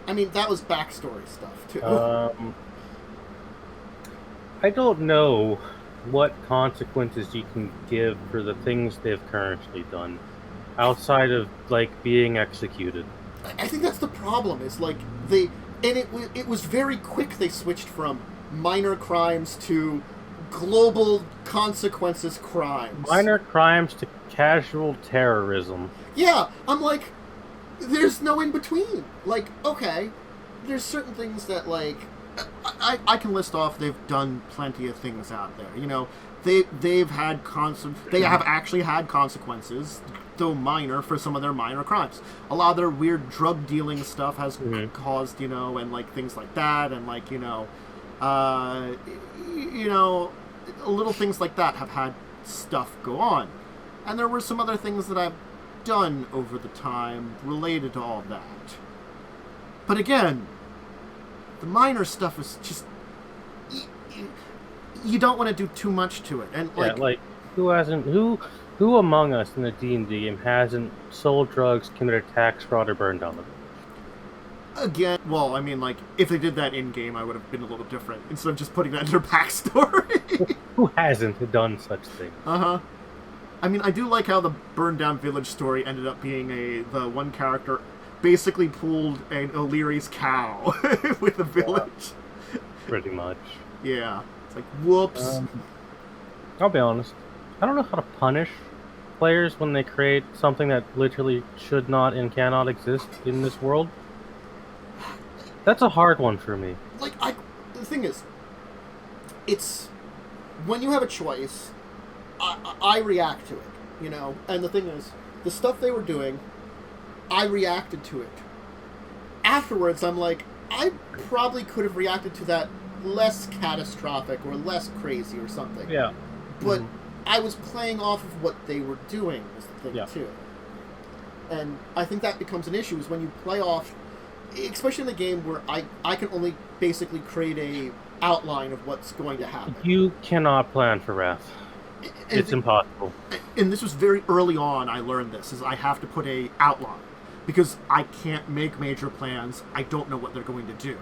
I mean, that was backstory stuff, too. I don't know what consequences you can give for the things they've currently done, outside of, like, being executed. I think that's the problem, is, like, it was very quick they switched from minor crimes to global consequences crimes. Minor crimes to casual terrorism. Yeah, I'm like, there's no in between. Like, okay, there's certain things that, like, I can list off. They've done plenty of things out there. You know, they have actually had consequences, though minor, for some of their minor crimes. A lot of their weird drug dealing stuff has caused, you know, and like things like that, and like little things like that have had stuff go on. And there were some other things that I've done over the time related to all of that. But again, the minor stuff is just... You don't want to do too much to it. And like who among us in the D&D game hasn't sold drugs, committed tax fraud, or burned down the village? Again, well, I mean, like, if they did that in-game, I would have been a little different, instead of just putting that in their backstory. Who hasn't done such things? Uh-huh. I mean, I do like how the burned down village story ended up being the one character basically pulled an O'Leary's cow with the village. Yeah, pretty much. Yeah. It's like, whoops. I'll be honest. I don't know how to punish players when they create something that literally should not and cannot exist in this world. That's a hard one for me. Like, the thing is, it's... When you have a choice, I react to it, you know? And the thing is, the stuff they were doing, I reacted to it. Afterwards, I'm like, I probably could have reacted to that less catastrophic or less crazy or something. Yeah. But I was playing off of what they were doing, is the thing, too. And I think that becomes an issue, is when you play off... Especially in the game where I can only basically create a outline of what's going to happen. You cannot plan for Wrath. It's impossible. And this was very early on I learned this, is I have to put a outline. Because I can't make major plans. I don't know what they're going to do.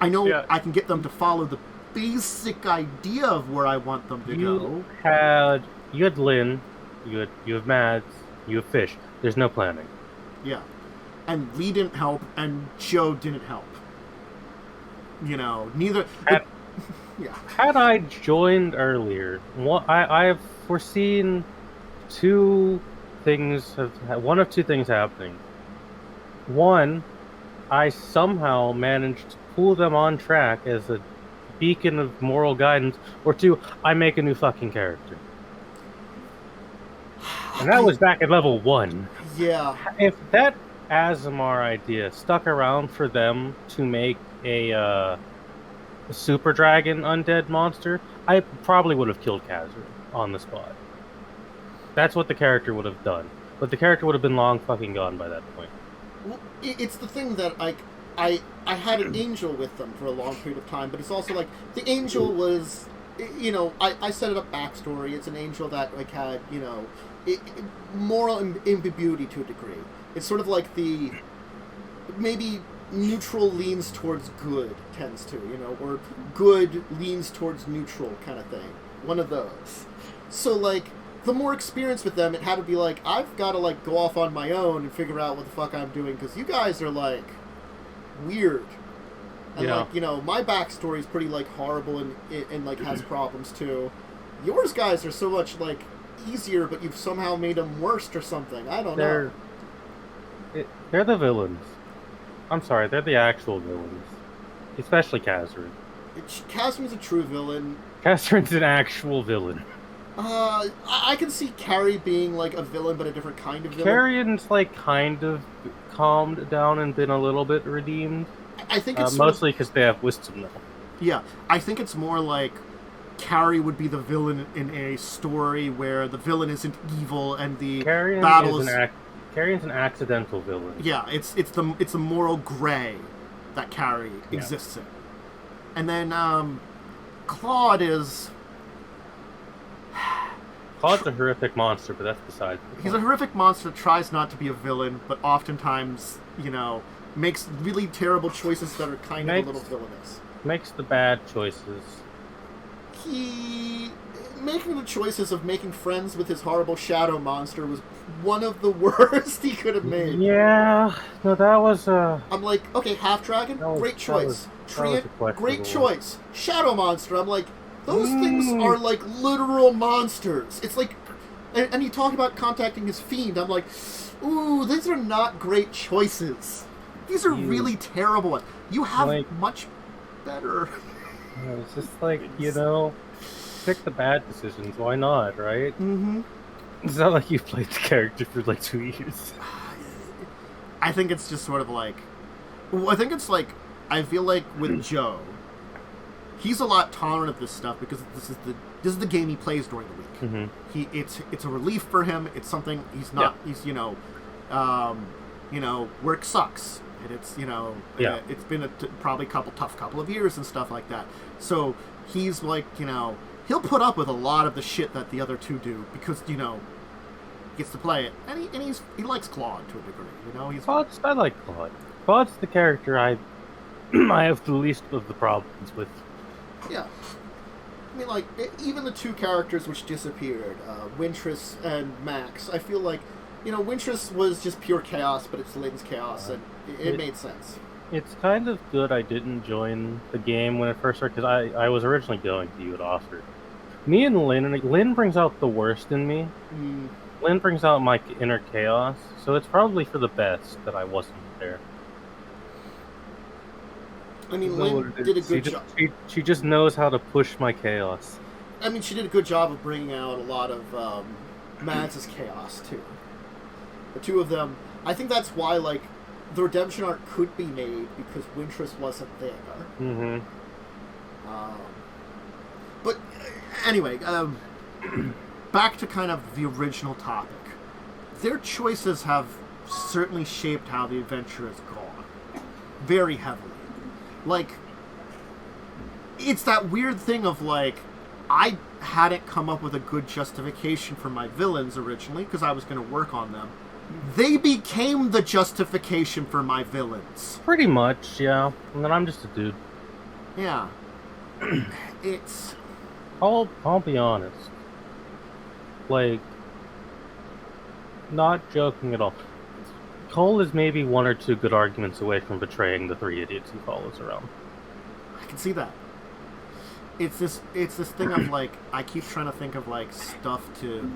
I know I can get them to follow the basic idea of where I want them to go. You had Lynn, you have Mads, you have Fish. There's no planning. Yeah. And Lee didn't help, and Joe didn't help. You know, neither... Had I joined earlier, I've foreseen one of two things happening. One, I somehow managed to pull them on track as a beacon of moral guidance, or two, I make a new fucking character. And that was back at level 1. Yeah. If that Azamar idea stuck around for them to make a super dragon undead monster, I probably would have killed Kazir on the spot. That's what the character would have done. But the character would have been long fucking gone by that point. Well, it's the thing that I had an angel with them for a long period of time, but it's also like the angel was, you know, I set it up backstory. It's an angel that like had, you know, moral ambiguity to a degree. It's sort of like the maybe neutral leans towards good tends to, you know, or good leans towards neutral kind of thing. One of those. So like the more experience with them, it had to be like, I've got to like go off on my own and figure out what the fuck I'm doing, because you guys are like weird. And like, you know, my backstory is pretty like horrible and like has problems too. Yours guys are so much like easier, but you've somehow made them worse or something. I don't know. They're the villains. I'm sorry, they're the actual villains. Especially Kazrin. Casman's a true villain. Kazrin's an actual villain. I can see Carrie being like a villain, but a different kind of villain. Carrion's like kind of calmed down and been a little bit redeemed. I think it's mostly because they have wisdom now. Yeah, I think it's more like Carrie would be the villain in a story where the villain isn't evil and the battle is. Carrion's an accidental villain. Yeah, it's the moral gray that Carrie exists in, and then Claude is. Claude's a horrific monster, but that's besides the point. He's a horrific monster, tries not to be a villain, but oftentimes, makes really terrible choices that are kind of a little villainous. Makes the bad choices. Making the choices of making friends with his horrible shadow monster was one of the worst he could have made. Yeah, no, that was I'm like, okay, half dragon, great choice. Treant, great choice. Shadow monster, I'm like, those things are like literal monsters. It's like, and you talk about contacting his fiend. I'm like, ooh, these are not great choices. These are really terrible ones. You have much better. It's just like, pick the bad decisions. Why not, right? Mm-hmm. It's not like you've played the character for like 2 years. I think it's just sort of like, I feel like with Joe, he's a lot tolerant of this stuff because this is the game he plays during the week. Mm-hmm. It's a relief for him. It's something he's not. Yeah. He's work sucks, and it's it's been probably tough couple of years and stuff like that. So he's like he'll put up with a lot of the shit that the other two do because he gets to play it, and he likes Claude to a degree. I like Claude. Claude's the character I have the least of the problems with. Yeah. I mean, like, even the two characters which disappeared, Wintress and Max, I feel like, Wintress was just pure chaos, but it's Lynn's chaos, and it made sense. It's kind of good I didn't join the game when it first started, because I was originally going to, you had offered. Me and Lynn brings out the worst in me. Lynn brings out my inner chaos, so it's probably for the best that I wasn't there. I mean, Lynn did a good job. She just knows how to push my chaos. I mean, she did a good job of bringing out a lot of Mads' chaos, too. The two of them, I think that's why, like, the redemption arc could be made, because Wintress wasn't there. Mm-hmm. But, anyway, back to kind of the original topic. Their choices have certainly shaped how the adventure has gone. Very heavily. Like, it's that weird thing of, like, I hadn't come up with a good justification for my villains originally, because I was going to work on them. They became the justification for my villains. Pretty much, yeah. And then I'm just a dude. Yeah. It's... I'll be honest. Like, not joking at all. Cole is maybe one or two good arguments away from betraying the three idiots he follows around. I can see that. It's this thing of, like, I keep trying to think of, like, stuff to...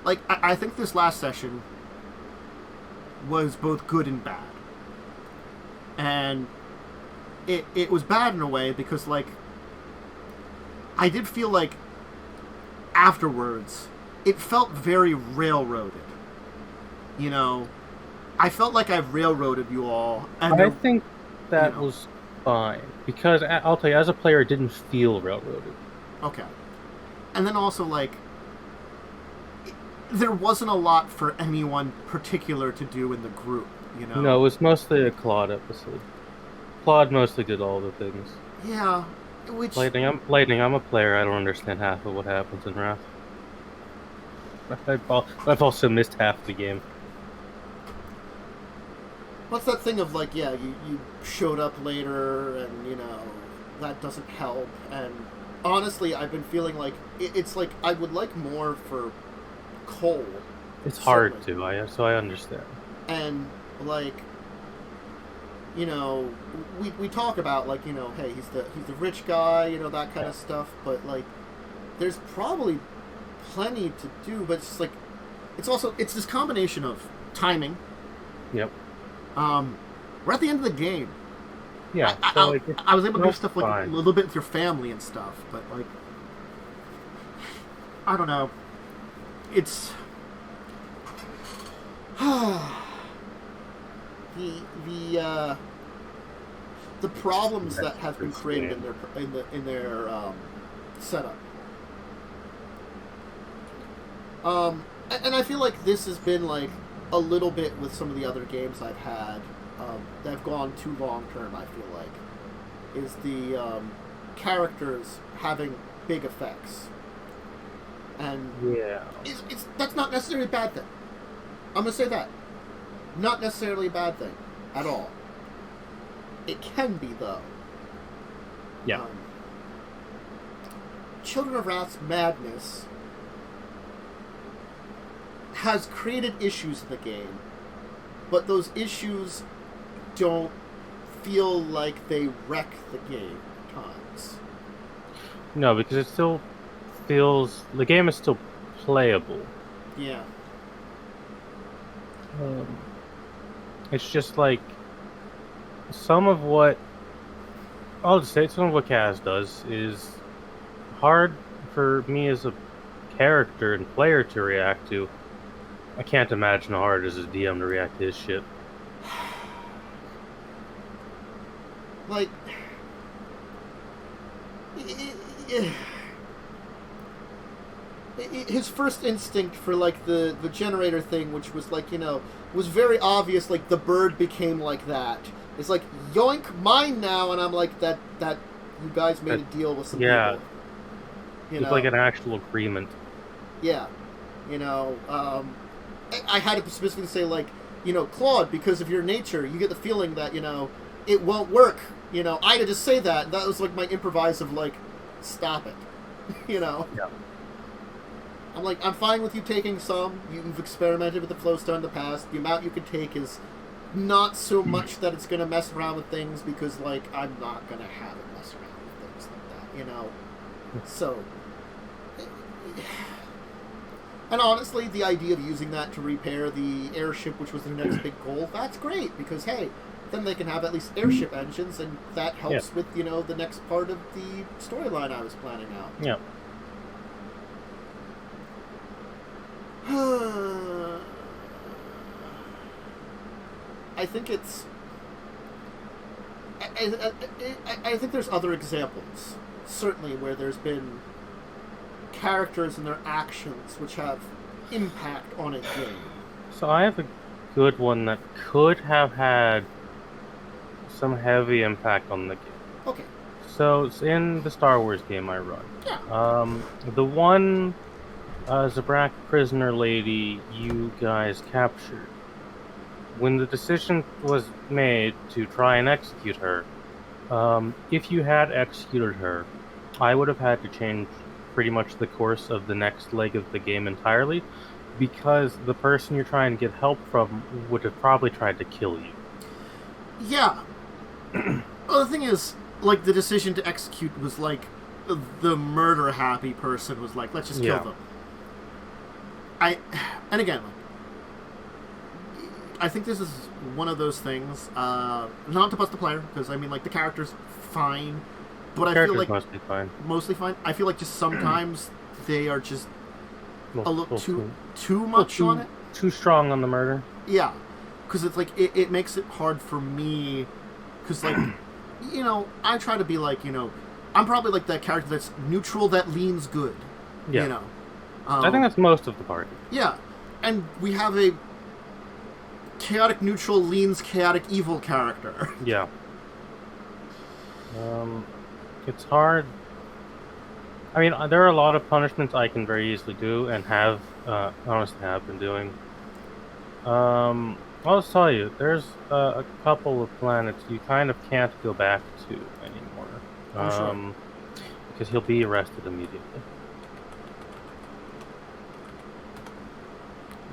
Like, I think this last session was both good and bad. And it was bad in a way because, like, I did feel like afterwards it felt very railroaded. I felt like I railroaded you all. And I think that was fine. Because, I'll tell you, as a player, it didn't feel railroaded. Okay. And then also, like, there wasn't a lot for anyone particular to do in the group, No, it was mostly a Claude episode. Claude mostly did all the things. Yeah, which... Lightning, I'm a player, I don't understand half of what happens in Wrath. I've also missed half the game. What's that thing of, like, yeah, you showed up later, and, that doesn't help, and honestly, I've been feeling like, it's like, I would like more for Cole. It's hard to, so I understand. And, like, we talk about, like, hey, he's the rich guy, that kind of stuff, but, like, there's probably plenty to do, but it's just, like, it's this combination of timing, Yep. We're at the end of the game. Yeah. I was able to do stuff like fine. a little bit with your family and stuff, but like, I don't know. It's the problems that have been created in their setup. And I feel like this has been like a little bit with some of the other games I've had that have gone too long term. I feel like is the characters having big effects, and that's not necessarily a bad thing. I'm gonna say that, not necessarily a bad thing at all. It can be though. Yeah. Children of Wrath's madness has created issues in the game, but those issues don't feel like they wreck the game at times. No, because it still feels... The game is still playable. Yeah. It's just like... Some of what... I'll just say some of what Kaz does is hard for me as a character and player to react to. I can't imagine how hard it is as a DM to react to his shit. Like... his first instinct for like the generator thing, which was like, you know, was very obvious, like the bird became like that. It's like, yoink, mine now, and I'm like, that you guys made a deal with some people. It's like an actual agreement. Yeah. You know, I had to specifically say, like, you know, Claude, because of your nature, you get the feeling that, you know, it won't work. You know, I had to just say that, and that was like my improvise of like, stop it. You know? Yeah. I'm like, I'm fine with you taking some. You've experimented with the flowstone in the past. The amount you can take is not so much that it's going to mess around with things, because, like, I'm not going to have it mess around with things like that, you know? So... And honestly, the idea of using that to repair the airship, which was their next big goal, that's great, because, hey, then they can have at least airship engines, and that helps with, you know, the next part of the storyline I was planning out. Yeah. I think it's... I think there's other examples, certainly, where there's been characters and their actions which have impact on a game. So I have a good one that could have had some heavy impact on the game. Okay. So it's in the Star Wars game I run. Yeah. The one Zabrak prisoner lady you guys captured. When the decision was made to try and execute her, if you had executed her, I would have had to change pretty much the course of the next leg of the game entirely, because the person you're trying to get help from would have probably tried to kill you. Yeah. Well, the thing is, like, the decision to execute was like, the murder-happy person was like, let's just kill them. And again, I think this is one of those things, not to bust the player, because, I mean, like, the character's fine, but I feel like... mostly fine. Mostly fine? I feel like just sometimes they are just a little too much on it. Too strong on the murder. Yeah. Because it's like, it makes it hard for me, because, like, you know, I try to be like, you know, I'm probably like that character that's neutral that leans good. Yeah. You know? I think that's most of the party. Yeah. And we have a chaotic neutral leans chaotic evil character. Yeah. It's hard. I mean, there are a lot of punishments I can very easily do, and have, honestly have been doing. I'll just tell you, there's a couple of planets you kind of can't go back to anymore. Sure. Because he'll be arrested immediately.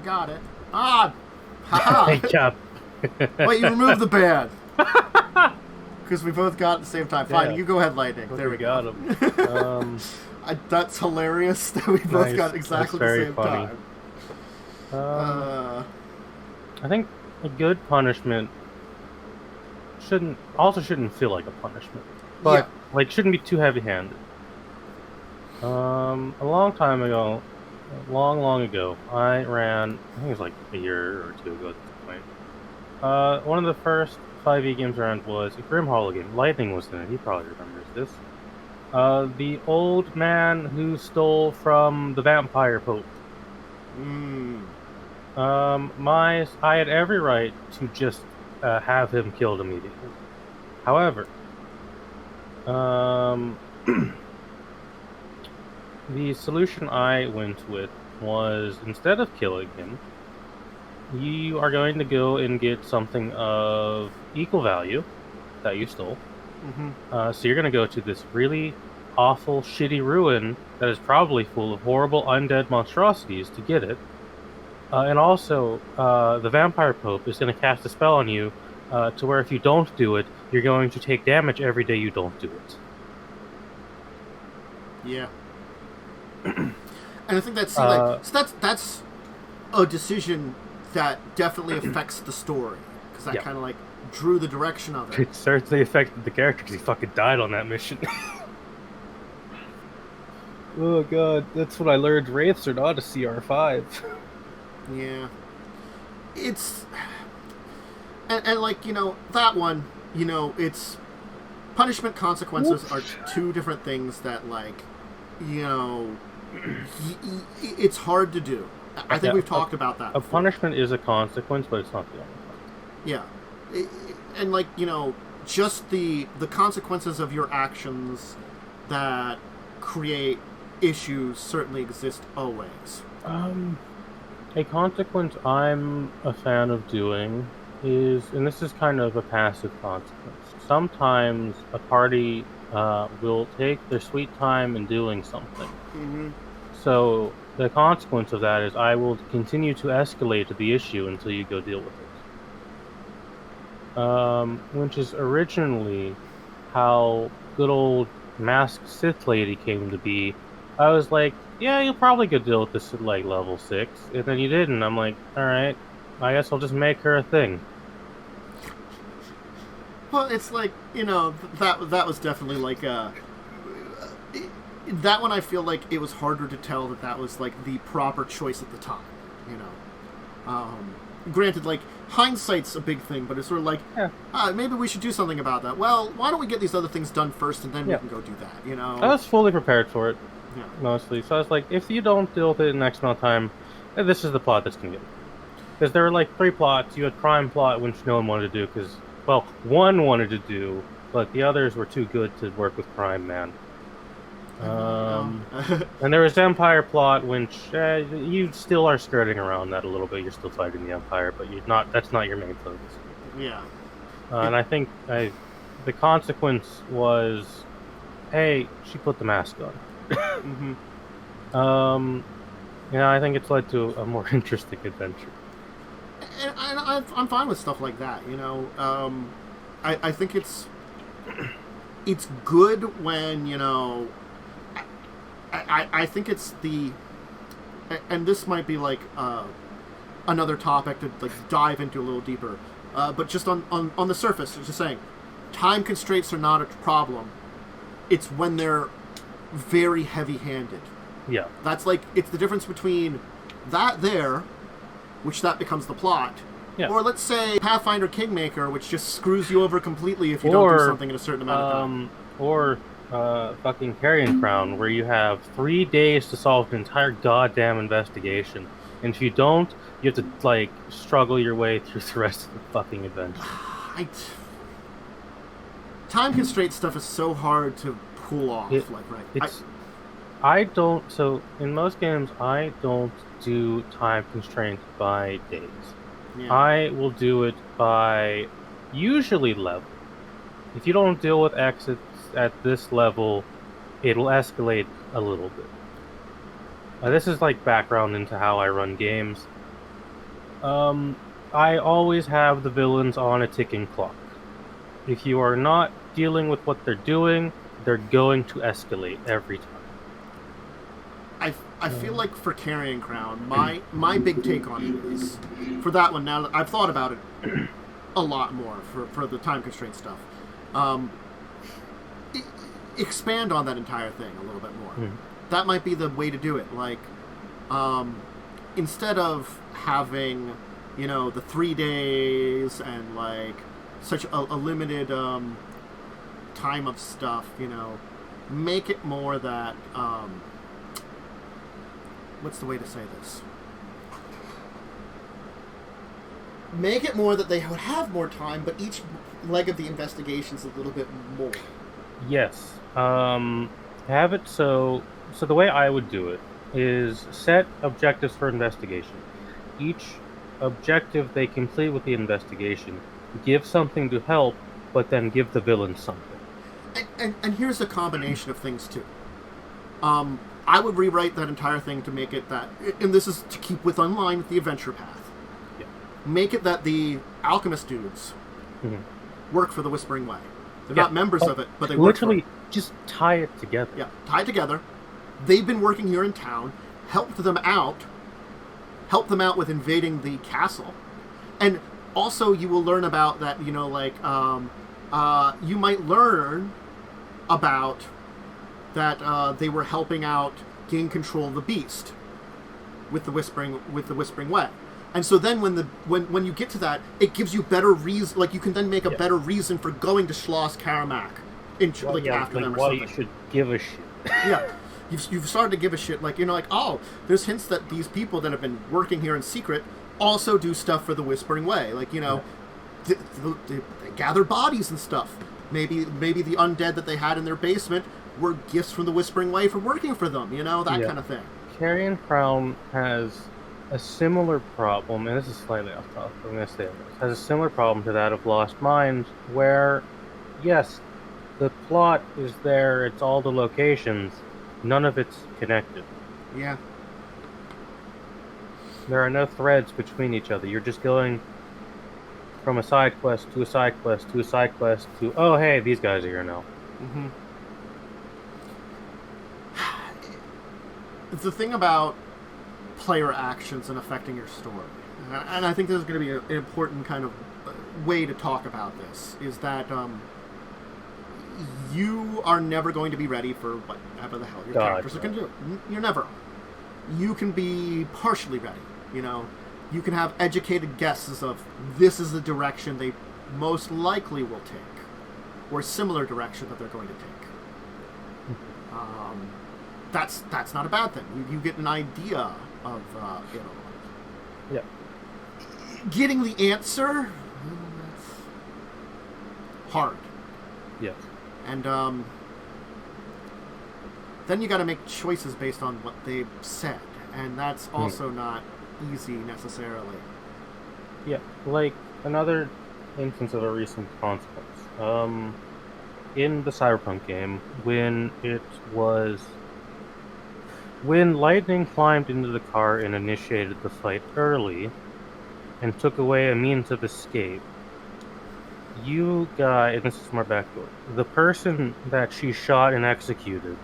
Got it. Ah! Haha! Good job. Wait, you removed the band! Because we both got it at the same time. Fine, you go ahead, Lightning. There we got go. him. That's hilarious that we both got exactly the same funny. time. I think a good punishment shouldn't feel like a punishment, but shouldn't be too heavy-handed. A long time ago, long ago, I ran. I think it was like a year or two ago at this point. One of the first 5e games I ran was a Grim Hollow game. Lightning was in it. He probably remembers this. The old man who stole from the vampire pope. I had every right to just have him killed immediately. However, the solution I went with was, instead of killing him, you are going to go and get something of equal value that you stole. So you're going to go to this really awful, shitty ruin that is probably full of horrible undead monstrosities to get it. And also, the Vampire Pope is going to cast a spell on you to where if you don't do it, you're going to take damage every day you don't do it. Yeah. And I think that's so that's a decision that definitely affects the story, because that kind of like drew the direction of it. It certainly affected the character because he fucking died on that mission. Oh god, that's when I learned Wraiths are not a CR5. Yeah. It's... And like, that one, it's... Punishment consequences are two different things that, like, it's hard to do. I think we've talked about that before. A punishment is a consequence, but it's not the only one. Yeah. And, like, just the consequences of your actions that create issues certainly exist always. A consequence I'm a fan of doing is, and this is kind of a passive consequence, sometimes a party will take their sweet time in doing something. So the consequence of that is I will continue to escalate the issue until you go deal with it. Which is originally how good old Masked Sith Lady came to be. I was like, yeah, you'll probably go deal with this at like level 6, and then you didn't. I'm like, alright, I guess I'll just make her a thing. Well, it's like, that was definitely like that one I feel like it was harder to tell that was like the proper choice at the time, Granted, like, hindsight's a big thing, but it's sort of like, maybe we should do something about that. Well, why don't we get these other things done first, and then we can go do that, I was fully prepared for it. Yeah. Mostly. So I was like, if you don't deal with it in the next amount of time, this is the plot that's going to get it. Because there were like 3 plots. You had Crime Plot, which no one wanted to do, because, well, one wanted to do, but the others were too good to work with Crime Man. And there was Empire Plot, which you still are skirting around that a little bit. You're still fighting the Empire, but that's not your main focus. Yeah. And I think the consequence was, hey, she put the mask on. I think it's led to a more interesting adventure. And I'm fine with stuff like that, I think it's good when, I think it's the... And this might be like another topic to like dive into a little deeper. But just on the surface, just saying, time constraints are not a problem. It's when they're very heavy-handed. Yeah. That's like, it's the difference between that there, which that becomes the plot, or let's say Pathfinder Kingmaker, which just screws you over completely if you don't do something in a certain amount of time. Or fucking Carrion Crown, where you have 3 days to solve an entire goddamn investigation, and if you don't, you have to like struggle your way through the rest of the fucking adventure. Time constraint stuff is so hard to pull off. So in most games, I don't do time constraints by days. Yeah. I will do it by usually level. If you don't deal with exits at this level, it'll escalate a little bit. This is like background into how I run games. I always have the villains on a ticking clock. If you are not dealing with what they're doing, they're going to escalate every time. I feel like for Carrying Crown, my big take on it is, for that one, now that I've thought about it a lot more for the time constraint stuff, expand on that entire thing a little bit more. That might be the way to do it. Like, instead of having, the 3 days and, like, such a limited time of stuff, make it more that, what's the way to say this? Make it more that they would have more time, but each leg of the investigation's a little bit more. Yes. Have it so the way I would do it is set objectives for investigation. Each objective they complete with the investigation, give something to help, but then give the villain something. And here's a combination of things, too. I would rewrite that entire thing to make it that, and this is to keep in line with the adventure path. Yeah. Make it that the alchemist dudes work for the Whispering Way. They're not members of it, but they work for it. Literally, just tie it together. Yeah, tie it together. They've been working here in town, helped them out with invading the castle, and also you will learn about that, you might learn about that they were helping out gain control of the beast with the Whispering Way. And so then when you get to that, it gives you better reason, like you can then make a better reason for going to Schloss Karamak after them or something. You should give a shit. Yeah. You've started to give a shit, like, oh, there's hints that these people that have been working here in secret also do stuff for the Whispering Way. Like, they gather bodies and stuff. Maybe the undead that they had in their basement were gifts from the Whispering Way for working for them, that kind of thing. Carrion Crown has a similar problem, and this is slightly off topic, I'm going to say this, has a similar problem to that of Lost Mines, where, yes, the plot is there, it's all the locations, none of it's connected. Yeah. There are no threads between each other. You're just going from a side quest to a side quest to a side quest to, oh, hey, these guys are here now. Mm-hmm. It's the thing about player actions and affecting your story, and I think this is going to be an important kind of way to talk about this, is that you are never going to be ready for whatever the hell your characters are going to do. You're never. You can be partially ready, You can have educated guesses of this is the direction they most likely will take, or a similar direction that they're going to take. That's not a bad thing. You get an idea of, Yeah. Getting the answer, that's hard. Yes. And then you got to make choices based on what they've said, and that's also not easy necessarily. Yeah, like another instance of a recent consequence. In the Cyberpunk game, when Lightning climbed into the car and initiated the fight early and took away a means of escape, you got, and this is more backdoor, the person that she shot and executed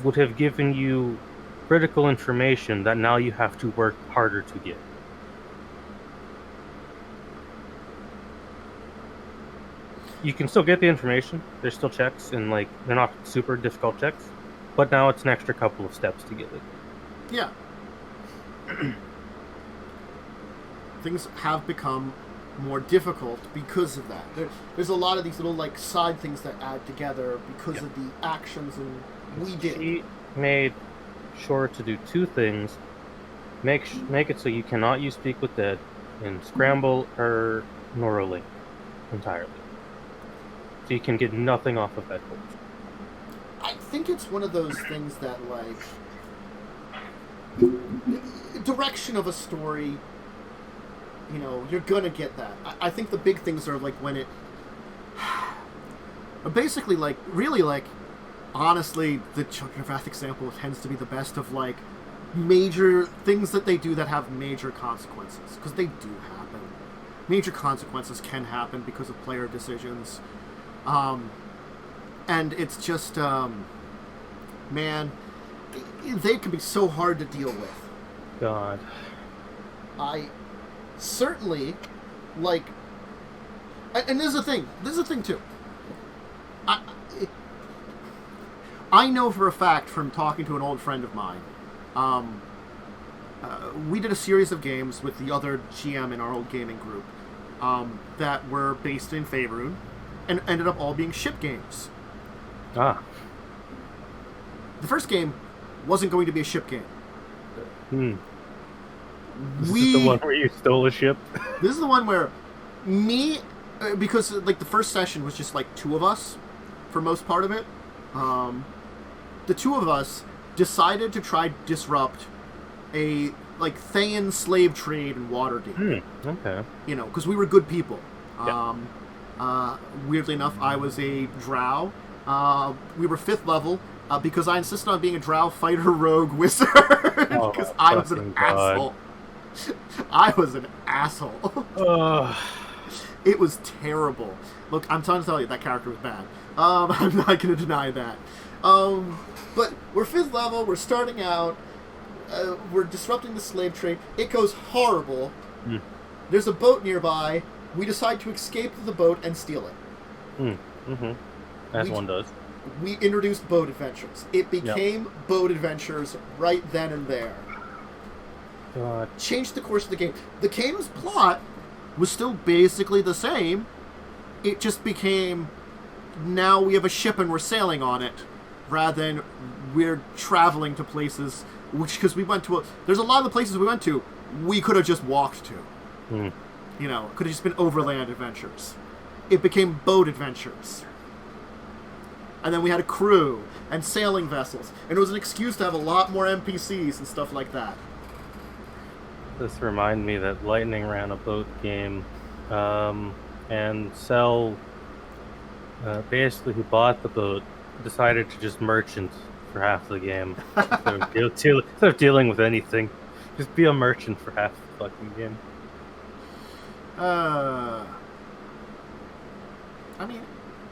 would have given you critical information that now you have to work harder to get. You can still get the information, there's still checks, and they're not super difficult checks, but now it's an extra couple of steps to get it. Yeah. Things have become more difficult because of that. There's a lot of these little side things that add together because of the actions and we did. She made sure to do two things: make it so you cannot use Speak with Dead, and scramble her Neuralink entirely, so you can get nothing off of that course. I think it's one of those things that direction of a story. You're gonna get that. I think the big things are when it... Basically, really, honestly, the Children of Wrath example tends to be the best of, major things that they do that have major consequences. Because they do happen. Major consequences can happen because of player decisions. And it's just, man... they can be so hard to deal with. God. I certainly, like... And this is the thing. This is the thing, too. I know for a fact from talking to an old friend of mine, we did a series of games with the other GM in our old gaming group that were based in Faerun and ended up all being ship games. Ah. The first game wasn't going to be a ship game. This is the one where you stole a ship? This is the one where me, because like the first session was just like two of us for most part of it. The two of us decided to try disrupt a like Thayan slave trade in Waterdeep. Okay. You know, because we were good people. Yeah. Weirdly enough, I was a drow. We were 5th level because I insisted on being a drow fighter rogue wizard because I was an asshole. I was an asshole. It was terrible. Look, I'm trying to tell you, that character was bad. I'm not going to deny that. But we're 5th level, we're starting out, we're disrupting the slave trade. It goes horrible. There's a boat nearby. We decide to escape to the boat and steal it. As one does. We introduced boat adventures. It became boat adventures right then and there. God. Changed the course of the game. The game's plot was still basically the same. It just became, now we have a ship and we're sailing on it, rather than we're traveling to places, which, because we went to there's a lot of the places we went to, we could have just walked to. You know, could have just been overland adventures. It became boat adventures. And then we had a crew and sailing vessels, and it was an excuse to have a lot more NPCs and stuff like that. This reminded me that Lightning ran a boat game, and Cell, basically who bought the boat, decided to just merchant for half the game. Instead of dealing with anything, just be a merchant for half the fucking game. I mean,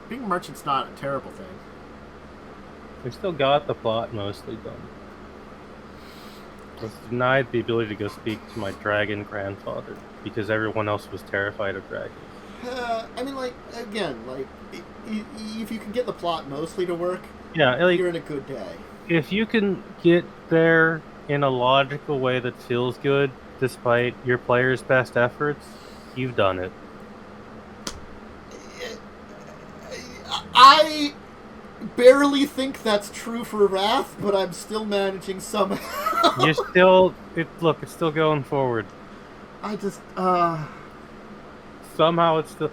being a merchant's not a terrible thing. We still got the plot mostly done. I was denied the ability to go speak to my dragon grandfather because everyone else was terrified of dragons. I mean, like, again, like, if you can get the plot mostly to work, like, you're in a good day. If you can get there in a logical way that feels good, despite your player's best efforts, you've done it. I barely think that's true for Wrath, but I'm still managing somehow. It's still going forward. I just, Somehow it's still...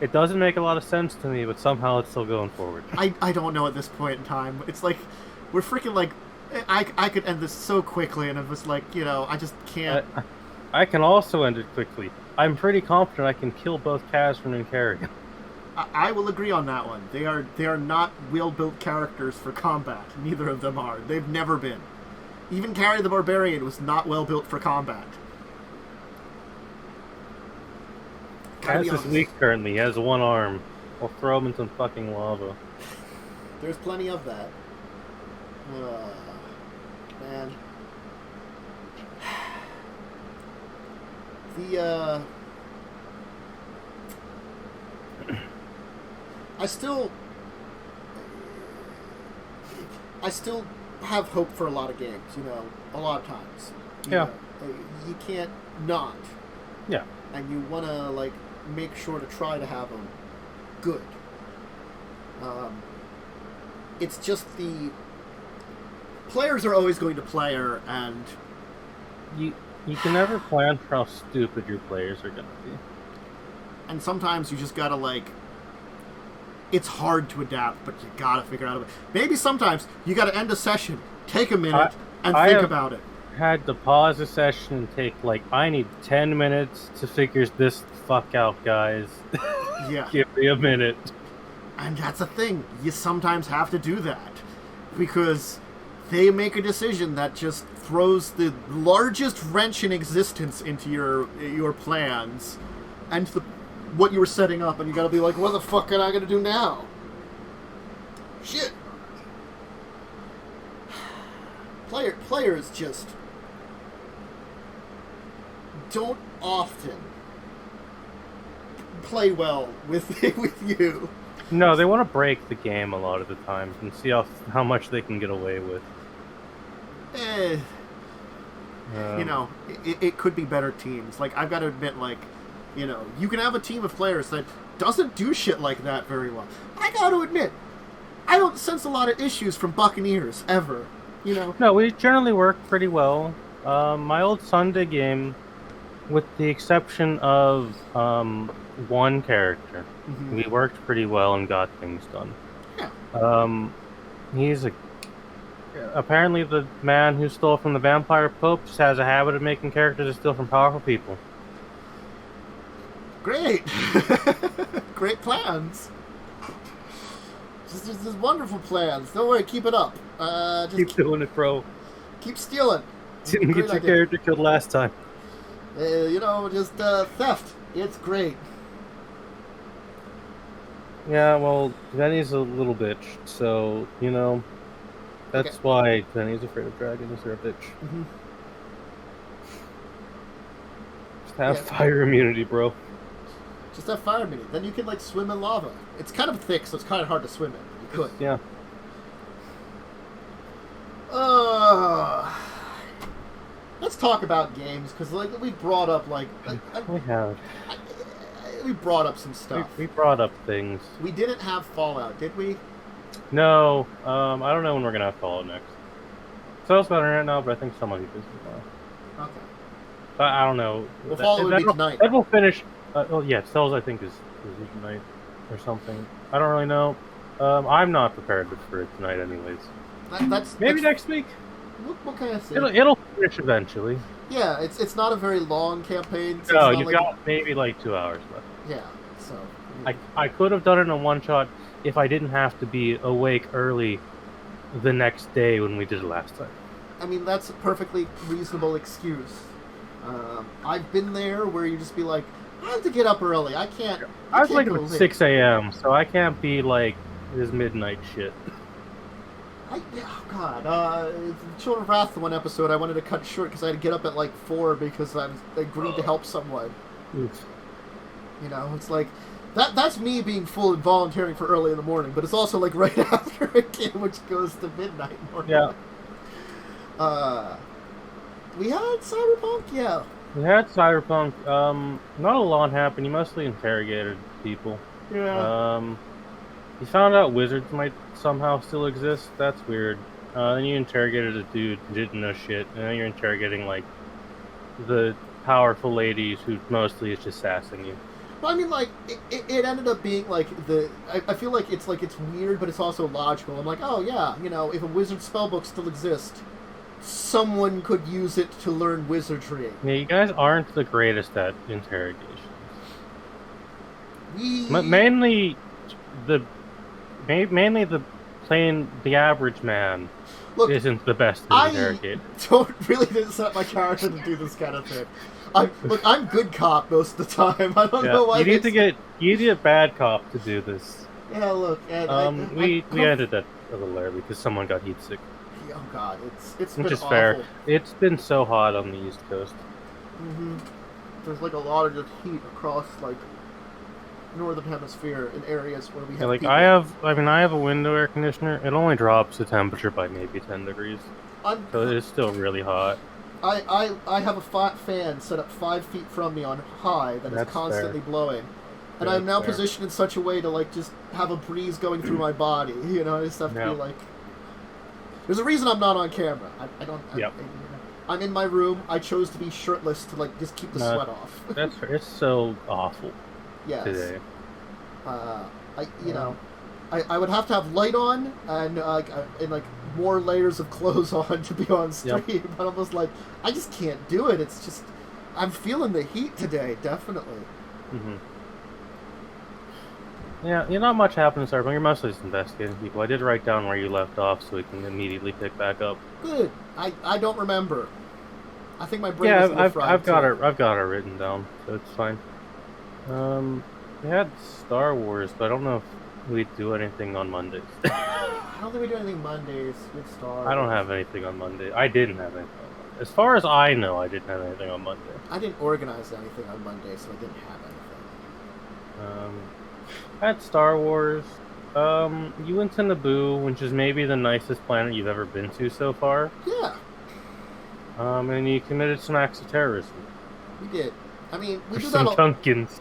It doesn't make a lot of sense to me, but somehow it's still going forward. I don't know at this point in time. It's like, we're freaking like... I could end this so quickly, and it was like, you know, I just can't... I can also end it quickly. I'm pretty confident I can kill both Kazran and Kerrigan. I will agree on that one. They are not well-built characters for combat. Neither of them are. They've never been. Even Carrie the Barbarian was not well-built for combat. Kaz is weak currently. He has one arm. I'll throw him in some fucking lava. There's plenty of that. Man. I still have hope for a lot of games, you know, a lot of times. You know, you can't not. Yeah. And you want to, like, make sure to try to have them good. It's just the players are always going to player, and you can never plan for how stupid your players are going to be. And sometimes you just gotta, like, it's hard to adapt, but you gotta figure out a way. Maybe sometimes you gotta end a session, take a minute, and think about it. Had to pause a session and take, like, I need 10 minutes to figure this fuck out, guys. Yeah. Give me a minute. And that's a thing. You sometimes have to do that. Because they make a decision that just throws the largest wrench in existence into your plans and to what you were setting up, and you gotta be like, what the fuck am I gonna do now? Shit. players just don't often play well with you. No, they want to break the game a lot of the time and see how much they can get away with. You know, it could be better teams. Like, I've got to admit, like, you know, you can have a team of players that doesn't do shit like that very well. I got to admit, I don't sense a lot of issues from Buccaneers, ever. You know? No, we generally work pretty well. My old Sunday game, with the exception of one character, we worked pretty well and got things done. Yeah. He's apparently the man who stole from the Vampire Pope just has a habit of making characters that steal from powerful people. Great. Great plans. Just wonderful plans. Don't worry, keep it up. Just keep doing it, bro. Keep stealing. Didn't get your character killed last time. You know, just theft. It's great. Yeah, well, Venny's a little bitch, so, you know, that's why Venny's afraid of dragons. They're a bitch. Mm-hmm. Just have fire immunity, bro. Just have fire immunity. Then you can, like, swim in lava. It's kind of thick, so it's kind of hard to swim in. You could. Yeah. Let's talk about games, because, like, we brought up, like... we brought up some stuff. We brought up things. We didn't have Fallout, did we? No. I don't know when we're going to have Fallout next. Cell's got internet now, but I think someone will be busy tomorrow. Okay. But I don't know. Well, Fallout would be tonight. That will finish... yeah, Cell's, I think, is tonight or something. I don't really know. I'm not prepared for it tonight anyways. Maybe next week. What kind of thing? It'll finish eventually. Yeah, it's not a very long campaign. So no, you've got maybe like 2 hours left. Yeah, so... I could have done it in one shot if I didn't have to be awake early the next day when we did it last time. I mean, that's a perfectly reasonable excuse. I've been there where you just be like, I have to get up early. I can't... I was like at 6 a.m., so I can't be like this midnight shit. Oh god, Children of Wrath, the one episode I wanted to cut short because I had to get up at like 4 because I agreed to help someone. Oof. You know, it's like, that's me being full and volunteering for early in the morning, but it's also like right after a game which goes to midnight morning. Yeah. We had Cyberpunk, yeah. We had Cyberpunk. Not a lot happened. You mostly interrogated people. Yeah. You found out wizards might somehow still exist. That's weird. Then you interrogated a dude who didn't know shit, and then you're interrogating, like, the powerful ladies who mostly is just sassing you. Well, I mean, like, it ended up being, like, I feel like it's weird, but it's also logical. I'm like, oh, yeah, you know, if a wizard spellbook still exists, someone could use it to learn wizardry. Yeah, you guys aren't the greatest at interrogations. Mainly the average man isn't the best to interrogate. I didn't set up my character to do this kind of thing. I'm good cop most of the time. I don't know why. You need to get bad cop to do this. Yeah, look. We ended that a little early because someone got heat sick. Oh god, it's been which is awful. Fair. It's been so hot on the East Coast. Mm-hmm. There's like a lot of just heat across like northern hemisphere in areas where we have. Like people. I have a window air conditioner. It only drops the temperature by maybe 10 degrees. So it's still really hot. I have a fan set up 5 feet from me on high that is constantly blowing. And I'm now positioned in such a way to like just have a breeze going through my body. You know, I just have to be like. There's a reason I'm not on camera. I don't. I'm in my room. I chose to be shirtless to like just keep the sweat off. It's so awful. Yes. Today. I would have to have light on and more layers of clothes on to be on stream. Yep. But I'm just like, I just can't do it. It's just, I'm feeling the heat today, definitely. Mm-hmm. Yeah, not much happened in Cyberpunk. You're mostly just investigating people. I did write down where you left off so we can immediately pick back up. Good. I don't remember. I think my brain is a little fried. I've got it written down, so it's fine. We had Star Wars, but I don't know if we do anything on Mondays. I don't think we do anything Mondays with Star. I don't have anything on Monday. I didn't have anything on Monday. As far as I know, I didn't have anything on Monday. I didn't organize anything on Monday, so I didn't have anything. At Star Wars, you went to Naboo, which is maybe the nicest planet you've ever been to so far. Yeah. And you committed some acts of terrorism. We did. I mean, we did some that. Tunkins.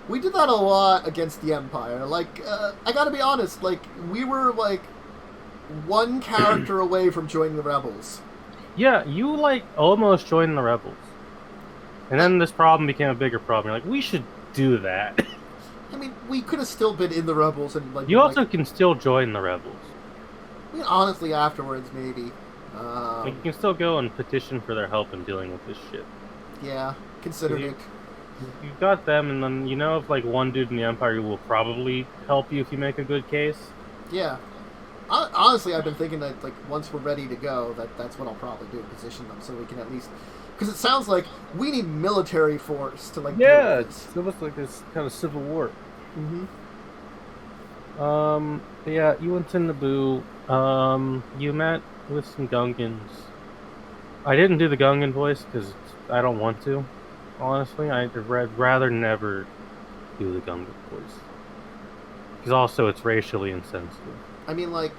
We did that a lot against the Empire. Like, I gotta be honest. Like, we were like one character away from joining the Rebels. Yeah, you like almost joined the Rebels, and then this problem became a bigger problem. You're like, we should do that. I mean, we could have still been in the Rebels and like. You also can still join the Rebels. I mean, honestly, afterwards, maybe. Like, you can still go and petition for their help in dealing with this shit. Yeah, considered it. You've got them, and then you know of like one dude in the Empire who will probably help you if you make a good case. Yeah. Honestly, I've been thinking that like once we're ready to go, that's what I'll probably do, position them so we can at least, because it sounds like we need military force to like. Yeah, it's almost like this kind of civil war. Mm-hmm. Yeah, you went to Naboo. You met with some Gungans. I didn't do the Gungan voice because I don't want to. Honestly, I'd rather never do the Gungan voice. Because also it's racially insensitive. I mean, like,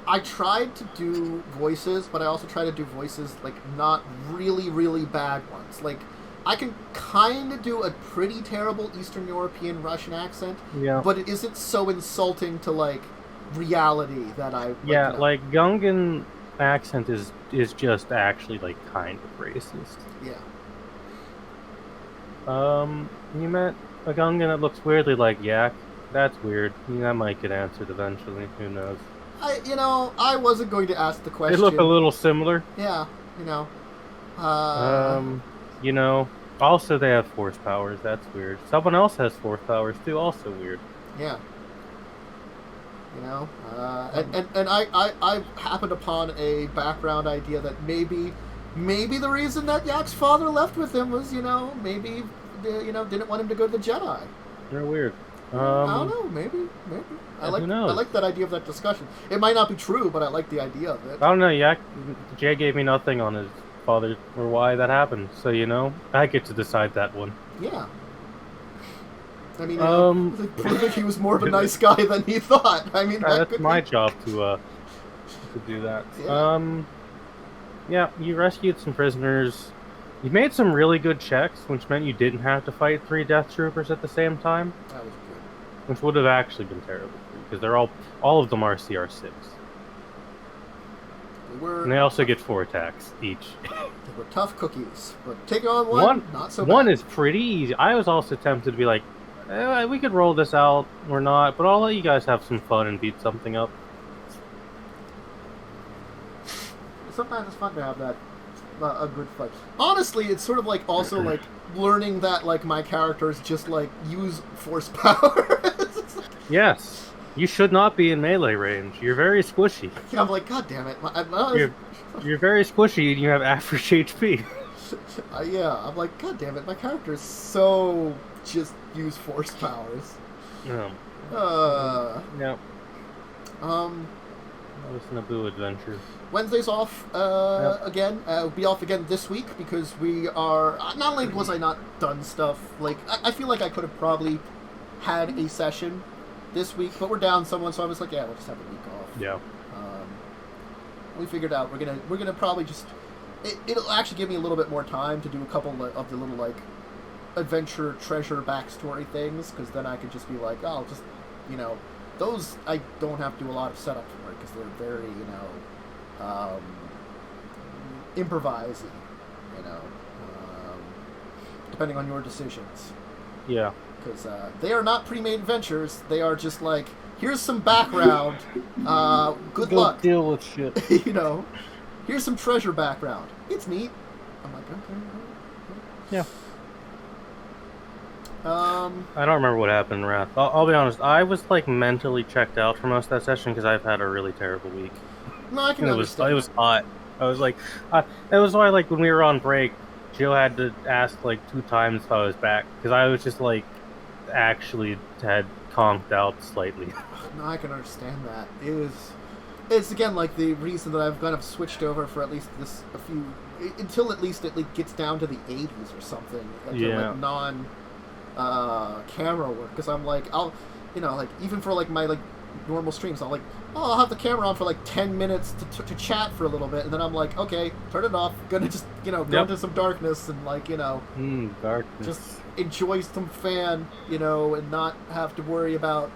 I tried to do voices, but I also try to do voices, like, not really, really bad ones. Like, I can kind of do a pretty terrible Eastern European Russian accent, yeah, but it isn't so insulting to, like, reality that I... Like, yeah, like, Gungan accent is just actually, like, kind of racist. Yeah. You met a Gungan that looks weirdly like Yak. That's weird. That might get answered eventually. Who knows? I wasn't going to ask the question. They look a little similar. Yeah, Also they have force powers. That's weird. Someone else has force powers too. Also weird. Yeah. And I happened upon a background idea that maybe the reason that Yak's father left with him was, maybe, didn't want him to go to the Jedi. They're weird. I don't know. Maybe. I like that idea of that discussion. It might not be true, but I like the idea of it. I don't know. Jay gave me nothing on his father or why that happened, so I get to decide that one. Yeah. I mean, prove he was more of a nice guy than he thought. I mean, that's my job to do that. Yeah. Yeah, you rescued some prisoners. You made some really good checks, which meant you didn't have to fight 3 Death Troopers at the same time. That was good. Which would have actually been terrible for you, because they're all of them are CR6. And they also get 4 attacks each. They were tough cookies, but taking on one not so bad. One is pretty easy. I was also tempted to be like, we could roll this out or not, but I'll let you guys have some fun and beat something up. Sometimes it's fun to have that a good fight. Honestly, it's sort of like also like learning that like my characters just like use force power. Yes, you should not be in melee range. You're very squishy. Yeah, I'm like, God damn it! You're very squishy and you have average HP. Yeah, I'm like, God damn it! My character is so just use force powers. Yeah. Yeah. That was Naboo adventure. Wednesday's off again. We'll be off again this week because we are... Not only was I not done stuff, like, I feel like I could have probably had a session this week, but we're down someone, so I was like, yeah, we'll just have a week off. Yeah. We figured out we're gonna probably just... It'll actually give me a little bit more time to do a couple of the little, like, adventure, treasure, backstory things, because then I could just be like, oh, just, those I don't have to do a lot of setup for it, because they're very, improvising, depending on your decisions. Yeah. Because they are not pre-made adventures. They are just like, here's some background. Good luck. Deal with shit. Here's some treasure background. It's neat. I'm like, okay. Yeah. I don't remember what happened in Wrath. I'll be honest. I was like mentally checked out for most of that session because I've had a really terrible week. No, I can understand. It was hot. I was like, that was why like when we were on break, Joe had to ask like 2 times if I was back because I was just like actually had conked out slightly. No, I can understand that. It's again like the reason that I've kind of switched over for at least until at least it gets down to the 80s or something. Yeah. Like camera work, because I'm like, I'll, like even for like my like normal streams, I'll have the camera on for like 10 minutes to chat for a little bit, and then I'm like, okay, turn it off, gonna just go into some darkness and Darkness. just enjoy some fan, and not have to worry about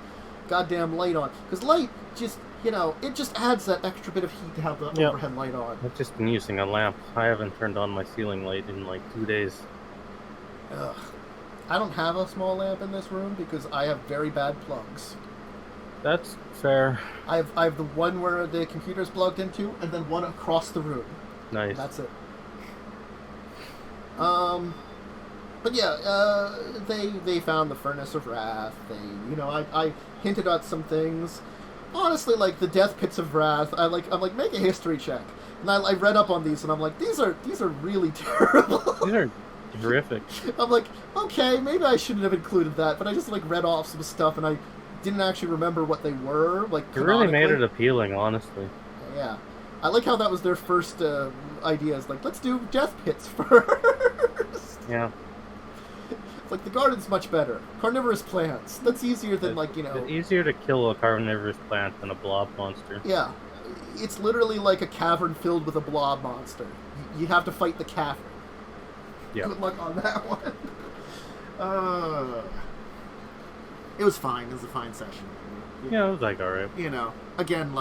goddamn light on, because light just it just adds that extra bit of heat to have the overhead light on. I've just been using a lamp. I haven't turned on my ceiling light in like 2 days. Ugh. I don't have a small lamp in this room because I have very bad plugs. That's fair. I have the one where the computer's plugged into, and then one across the room. Nice. That's it. But yeah, they found the Furnace of Wrath. I hinted at some things. Honestly, like the Death Pits of Wrath, I'm like make a history check, and I read up on these, and I'm like, these are really terrible. These are horrific. I'm like, okay, maybe I shouldn't have included that, but I just read off some stuff, and I didn't actually remember what they were. It really made it appealing, honestly. Yeah, I like how that was their first idea. Is like, let's do Death Pits first. Yeah. It's like the garden's much better. Carnivorous plants. That's easier than It's easier to kill a carnivorous plant than a blob monster. Yeah, it's literally like a cavern filled with a blob monster. You have to fight the cavern. Yeah. Good luck on that one. It was fine. It was a fine session. Yeah, it was alright. Again,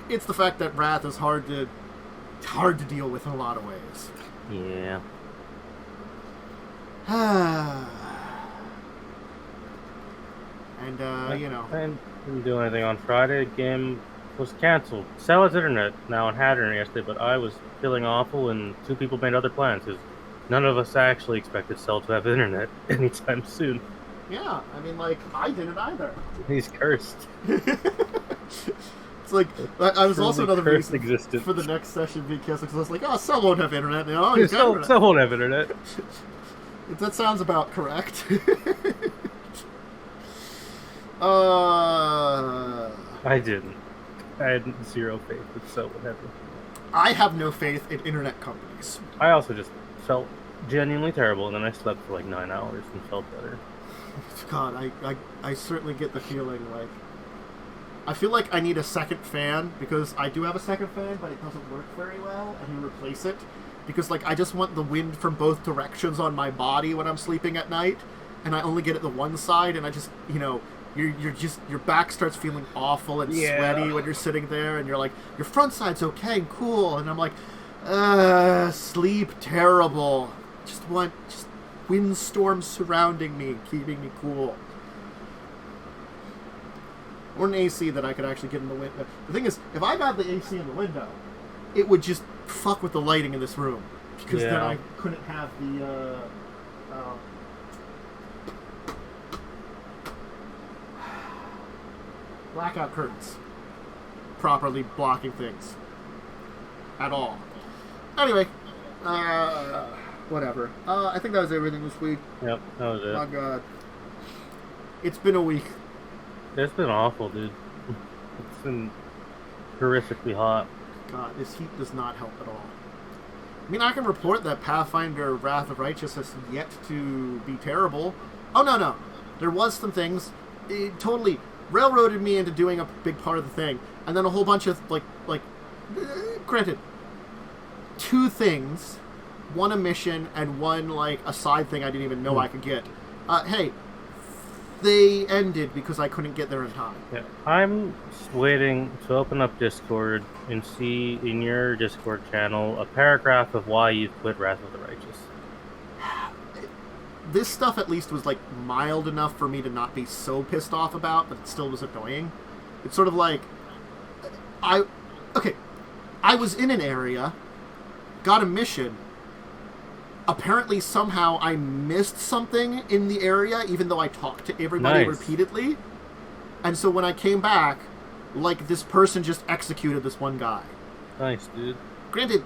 it's the fact that Wrath is hard to deal with in a lot of ways. Yeah. And I didn't do anything on Friday. The game was cancelled. Cell has internet now and had internet yesterday, but I was feeling awful, and 2 people made other plans because none of us actually expected Cell to have internet anytime soon. Yeah, I didn't either. He's cursed. It's like, I was also another reason existence for the next session because I was like, Cell won't have internet now. Cell won't have internet. That sounds about correct. I didn't. I had zero faith in Cell whatever. I have no faith in internet companies. I also just felt genuinely terrible, and then I slept for like 9 hours and felt better. God, I certainly get the feeling I feel like I need a second fan, because I do have a second fan, but it doesn't work very well. I need to replace it, because I just want the wind from both directions on my body when I'm sleeping at night, and I only get it the one side, and I just your back starts feeling awful and sweaty when you're sitting there, and you're like, your front side's okay and cool, and I'm like, sleep terrible. Just windstorms surrounding me, keeping me cool. Or an AC that I could actually get in the window. The thing is, if I got the AC in the window, it would just fuck with the lighting in this room, because then I couldn't have the blackout curtains properly blocking things at all. Anyway, whatever. I think that was everything this week. Yep, that was it. Oh God, it's been a week. It's been awful, dude. It's been horrifically hot. God, this heat does not help at all. I can report that Pathfinder Wrath of Righteous has yet to be terrible. Oh, no. There was some things. It totally railroaded me into doing a big part of the thing. And then a whole bunch of, granted, 2 things. One a mission, and one, a side thing I didn't even know I could get. Hey, they ended because I couldn't get there in time. Yeah, I'm waiting to open up Discord and see in your Discord channel a paragraph of why you've quit Wrath of the Righteous. This stuff at least was mild enough for me to not be so pissed off about, but it still was annoying. It's sort of like I was in an area, got a mission. Apparently, somehow, I missed something in the area, even though I talked to everybody repeatedly. And so when I came back, this person just executed this one guy. Nice, dude. Granted,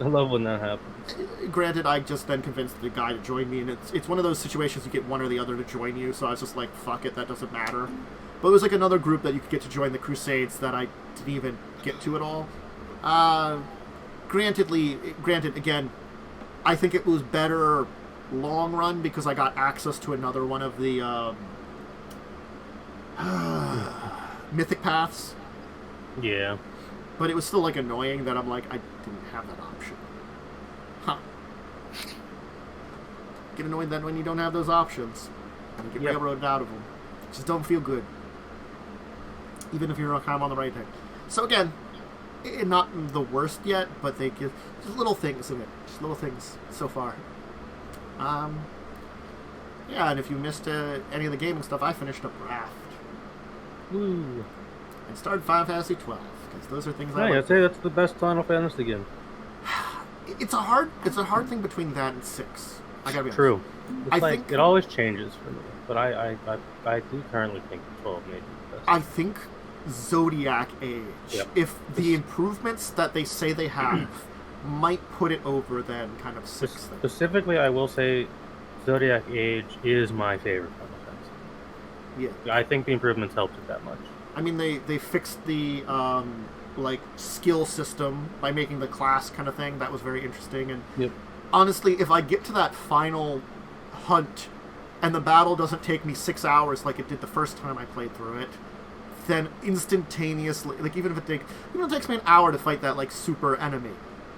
I love when that happens. Granted, I just then convinced the guy to join me, and it's one of those situations you get one or the other to join you, so I was just like, fuck it, that doesn't matter. But it was like another group that you could get to join the Crusades that I didn't even get to at all. Granted, again, I think it was better long run because I got access to another one of the mythic paths. Yeah. But it was still like annoying that I'm like, I didn't have that option. Huh. Get annoyed then when you don't have those options. And you get railroaded out of them. Just don't feel good. Even if you're kind of on the right thing. So again, not the worst yet, but they give just little things in it. Just little things so far. Yeah, and if you missed any of the gaming stuff, I finished up Raft. Woo. And started Final Fantasy 12, because those are things I'd say that's the best Final Fantasy game. It's a hard thing between that and 6. I gotta be True. honest. I think it always changes for me, but I do currently think 12 may be the best. I think Zodiac Age, if the improvements that they say they have, might put it over than kind of 6. Specifically, I will say Zodiac Age is my favorite Final Fantasy. Yeah. I think the improvements helped it that much. I mean, they fixed the skill system by making the class kind of thing. That was very interesting. And honestly, if I get to that final hunt and the battle doesn't take me 6 hours like it did the first time I played through it, then instantaneously, like even if it takes me an hour to fight that like super enemy,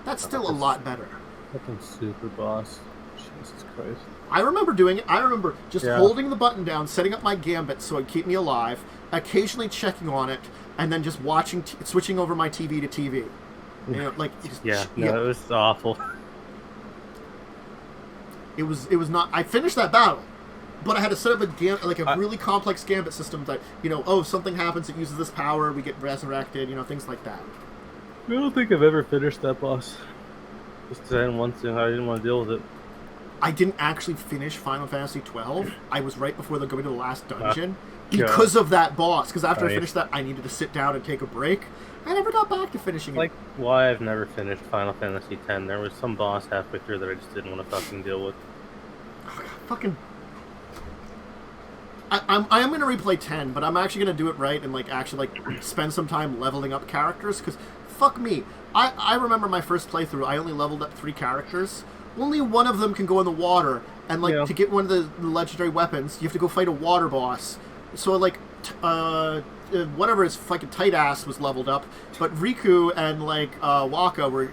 that's still a lot better. Fucking super boss. Jesus Christ. I remember doing it. I remember just holding the button down, setting up my gambit so it'd keep me alive, occasionally checking on it, and then just watching, switching over my TV to TV. You know, like it was awful. It was not. I finished that battle, but I had to set up a really complex gambit system that something happens, it uses this power, we get resurrected, things like that. I don't think I've ever finished that boss. Just then once, I didn't want to deal with it. I didn't actually finish Final Fantasy 12. I was right before they're going to the last dungeon because of that boss. Because after I finished that, I needed to sit down and take a break. I never got back to finishing it. Like why I've never finished Final Fantasy X. There was some boss halfway through that I just didn't want to fucking deal with. Fucking. I am going to replay 10, but I'm actually going to do it right and actually spend some time leveling up characters. Because fuck me, I remember my first playthrough. I only leveled up 3 characters. Only one of them can go in the water, and to get one of the legendary weapons, you have to go fight a water boss. So whatever his fucking tight ass was leveled up, but Riku and Waka were.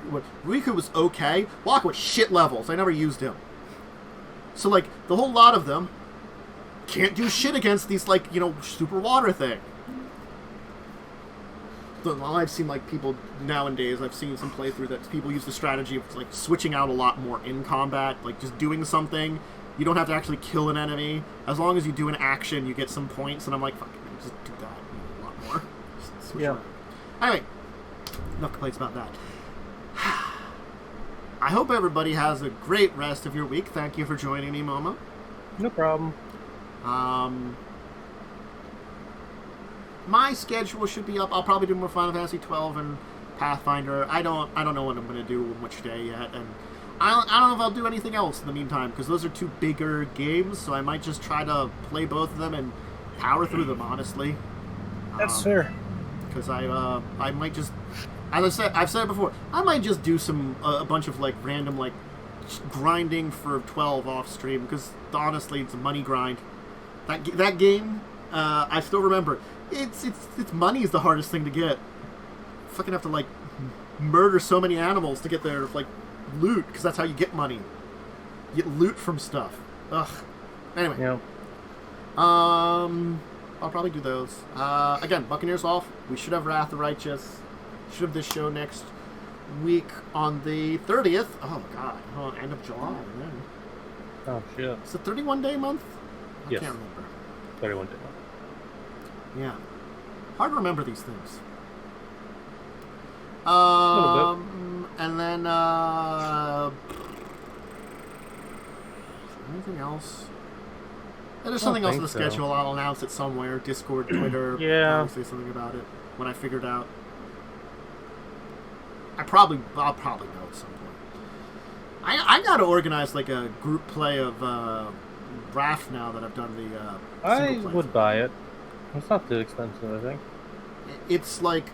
Riku was okay. Waka was shit levels. I never used him. So the whole lot of them can't do shit against these super water thing. I've seen people nowadays. I've seen some playthrough that people use the strategy of switching out a lot more in combat, just doing something. You don't have to actually kill an enemy. As long as you do an action, you get some points. And I'm like, fuck it, just do that a lot more. Just switch around. Anyway, enough complaints about that. I hope everybody has a great rest of your week. Thank you for joining me, Momo. No problem. My schedule should be up. I'll probably do more Final Fantasy 12 and Pathfinder. I don't know what I'm going to do which day yet, and I don't know if I'll do anything else in the meantime, because those are 2 bigger games, so I might just try to play both of them and power through them, honestly. That's fair. Because I might just, as I've said it before, I might just do a bunch of random grinding for 12 off stream, because honestly, it's a money grind. That game, I still remember. It's money is the hardest thing to get. Fucking have to murder so many animals to get their loot, because that's how you get money. You get loot from stuff. Ugh. Anyway. Yeah. I'll probably do those. Again, Buccaneers off. We should have Wrath of the Righteous. Should have this show next week on the 30th. Oh god. Oh, end of July. Man. Oh shit. It's a 31-day month? I Yes. can't remember. 31-day month. Yeah. Hard to remember these things. And then, anything else? There's something else in the schedule. I'll announce it somewhere. Discord, Twitter. Yeah. I'll say something about it when I figure it out. I'll probably know at some point. I gotta organize like a group play of Raft now that I've done the. I would buy it. It's not too expensive, I think. It's like,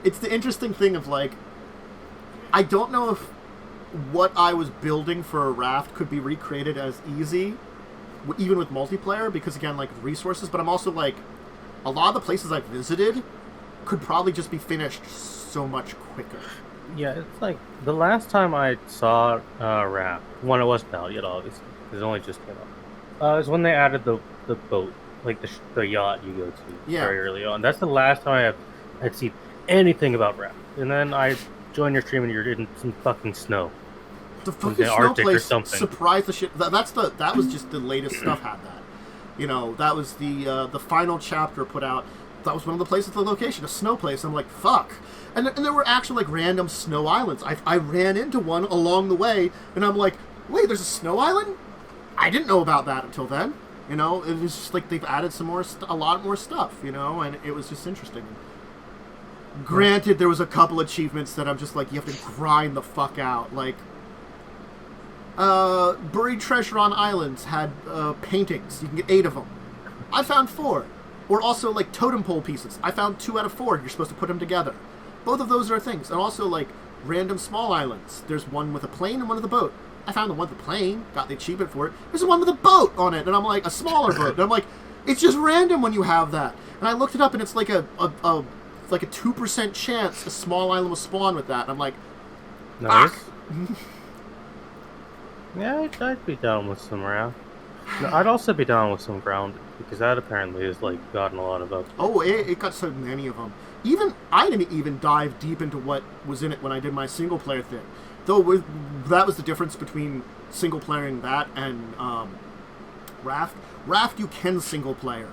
it's the interesting thing of like, I don't know if what I was building for a Raft could be recreated as easy, even with multiplayer, because again, like resources. But I'm also like, a lot of the places I've visited could probably just be finished so much quicker. Yeah, it's like the last time I saw Raft, when it wasn't out yet, obviously, because it only just came out, is when they added the boat, like the yacht you go to very early on. That's the last time I'd seen anything about Raft. And then I joined your stream and you're in some fucking snow. The fucking snow place surprised the shit. That was just the latest stuff had that. You know, that was the final chapter put out. That was one of the places, the location, a snow place. I'm like, fuck. And there were actually like random snow islands. I ran into one along the way, and I'm like, wait, there's a snow island? I didn't know about that until then. You know, it was just like they've added some more, a lot more stuff. You know, and it was just interesting. Granted, there was a couple achievements that I'm just like, you have to grind the fuck out. Like, Buried Treasure on Islands had paintings. You can get 8 of them. I found 4. Or also, like, totem pole pieces. I found 2 out of 4. You're supposed to put them together. Both of those are things. And also, like, random small islands. There's one with a plane and one with a boat. I found the one with the plane, got the achievement for it. There's the one with a boat on it, and I'm like, a smaller boat. And I'm like, it's just random when you have that. And I looked it up, and it's like a 2% chance a small island will spawn with that. And I'm like, nice. Yeah, I'd be down with some Raft. No, I'd also be down with some Grounded, because that apparently has like gotten a lot of up. Oh, it got so many of them. I didn't even dive deep into what was in it when I did my single player thing. Though that was the difference between single playing that and Raft. Raft you can single player.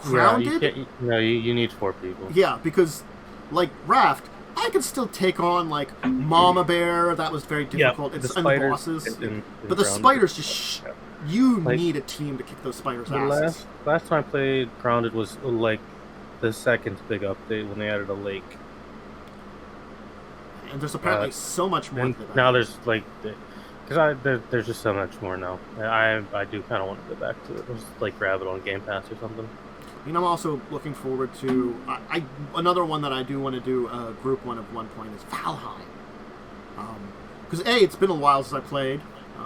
Grounded, you need 4 people. Yeah, because like Raft, I could still take on like Mama Bear. That was very difficult. Yeah, and the bosses, but the spiders just. You need a team to kick those spiders' asses. Last time I played Grounded was like the second big update when they added a lake. And there's apparently so much more. Now there's like, because there's just so much more now. I do kind of want to go back to it. Just like grab it on Game Pass or something. You know, I'm also looking forward to another one that I do want to do group one at one point is Valheim. Because it's been a while since I played.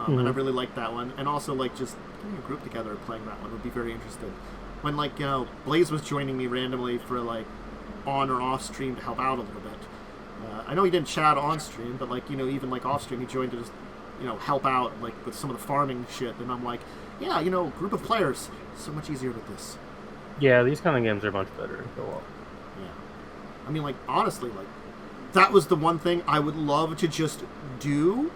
And I really like that one. And also, like, just getting a group together and playing that one would be very interesting. When, like, you know, Blaze was joining me randomly for, like, on or off stream to help out a little bit. I know he didn't chat on stream, but, like, you know, even, like, off stream, he joined to just, you know, help out, like, with some of the farming shit. And I'm like, yeah, you know, group of players, so much easier with this. Yeah, these kind of games are much better to go up. Yeah. I mean, like, honestly, like, that was the one thing I would love to just do.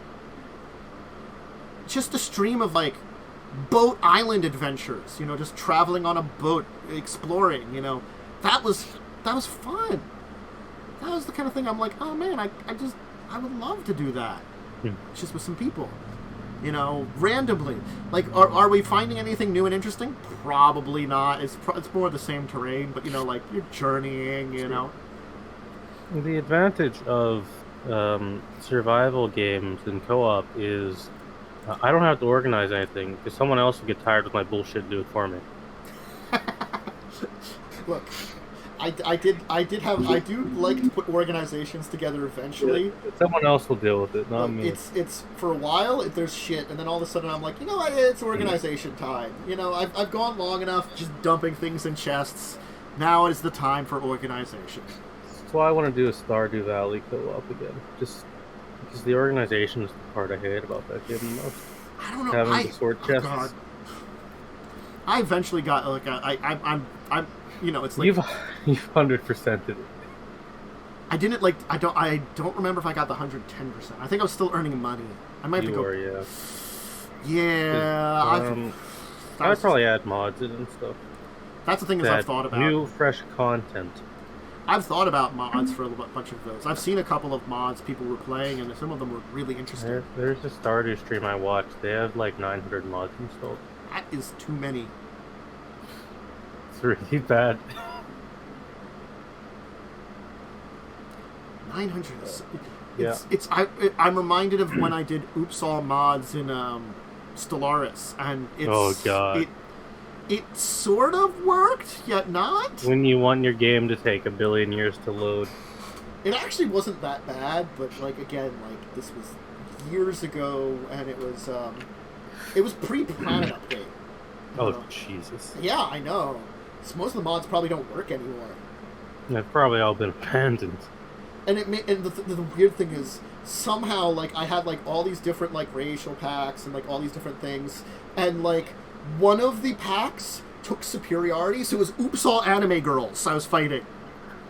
Just a stream of, like, boat island adventures, you know, just traveling on a boat, exploring, you know. That was fun. That was the kind of thing I'm like, oh, man, I would love to do that. Just with some people, you know, randomly. Like, are we finding anything new and interesting? Probably not. It's more the same terrain, but, you know, like, you're journeying, you know. The advantage of survival games and co-op is I don't have to organize anything because someone else will get tired with my bullshit and do it for me. Look, I do like to put organizations together eventually. Yeah, someone else will deal with it, not me. It's for a while there's shit, and then all of a sudden I'm like, you know what, it's organization time. You know, I've gone long enough just dumping things in chests. Now is the time for organization. That's why I want to do a Stardew Valley co-op again. Just because the organization is the part I hate about that game the most. I don't know. Having the sword chests. God. I eventually got like I'm you know, it's like you've 100%ed it. I didn't like I don't remember if I got the 110%. I think I was still earning money. I might have to go. Yeah. I'd probably add mods in and stuff. That's the thing is I've thought about new fresh content. I've thought about mods for a bunch of those. I've seen a couple of mods people were playing, and some of them were really interesting. There's a Stardew stream I watched. They have like 900 mods installed. That is too many. It's really bad. 900. Yeah. I'm reminded of when I did Oops All mods in Stellaris, and it's Oh, God. It sort of worked, yet not. When you want your game to take 1 billion years to load. It actually wasn't that bad, but like again, like this was years ago, and it was pre-planet update. Oh, Jesus. Yeah, I know. So most of the mods probably don't work anymore. They've probably all been abandoned. And the weird thing is, somehow, like, I had, like, all these different, like, racial packs and, like, all these different things, and, like, one of the packs took superiority, so it was Oops All Anime Girls I was fighting.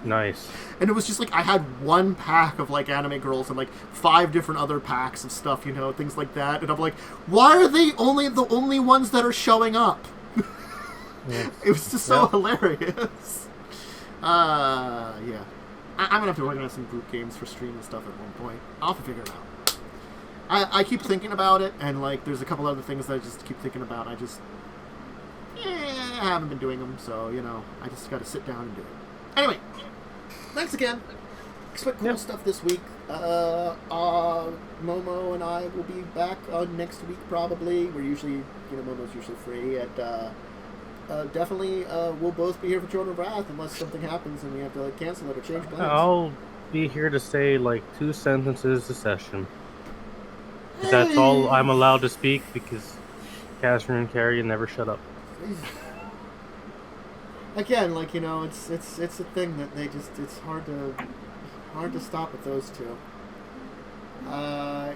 Nice. And it was just, like, I had one pack of, like, anime girls and, like, 5 different other packs of stuff, you know, things like that, and I'm like, why are they the only ones that are showing up? Yeah. It was just so hilarious. Yeah. I'm gonna have to organize some group games for stream and stuff at one point. I'll have to figure it out. I keep thinking about it, and like, there's a couple other things that I just keep thinking about. I haven't been doing them, so you know, I just got to sit down and do it. Anyway, thanks again. Expect cool stuff this week. Momo and I will be back next week probably. We're usually, Momo's usually free at. Definitely, we'll both be here for Throne of Wrath unless something happens and we have to like cancel it or change plans. I'll be here to say like 2 sentences a session. That's all I'm allowed to speak because Catherine and Carrie never shut up. Again, like it's a thing that they just it's hard to stop with those two. I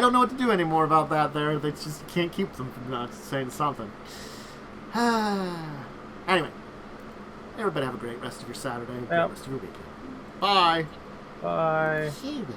don't know what to do anymore about that there. They just can't keep them from not saying something. Anyway, everybody have a great rest of your Saturday, great rest of your weekend. Bye. Bye. See you then.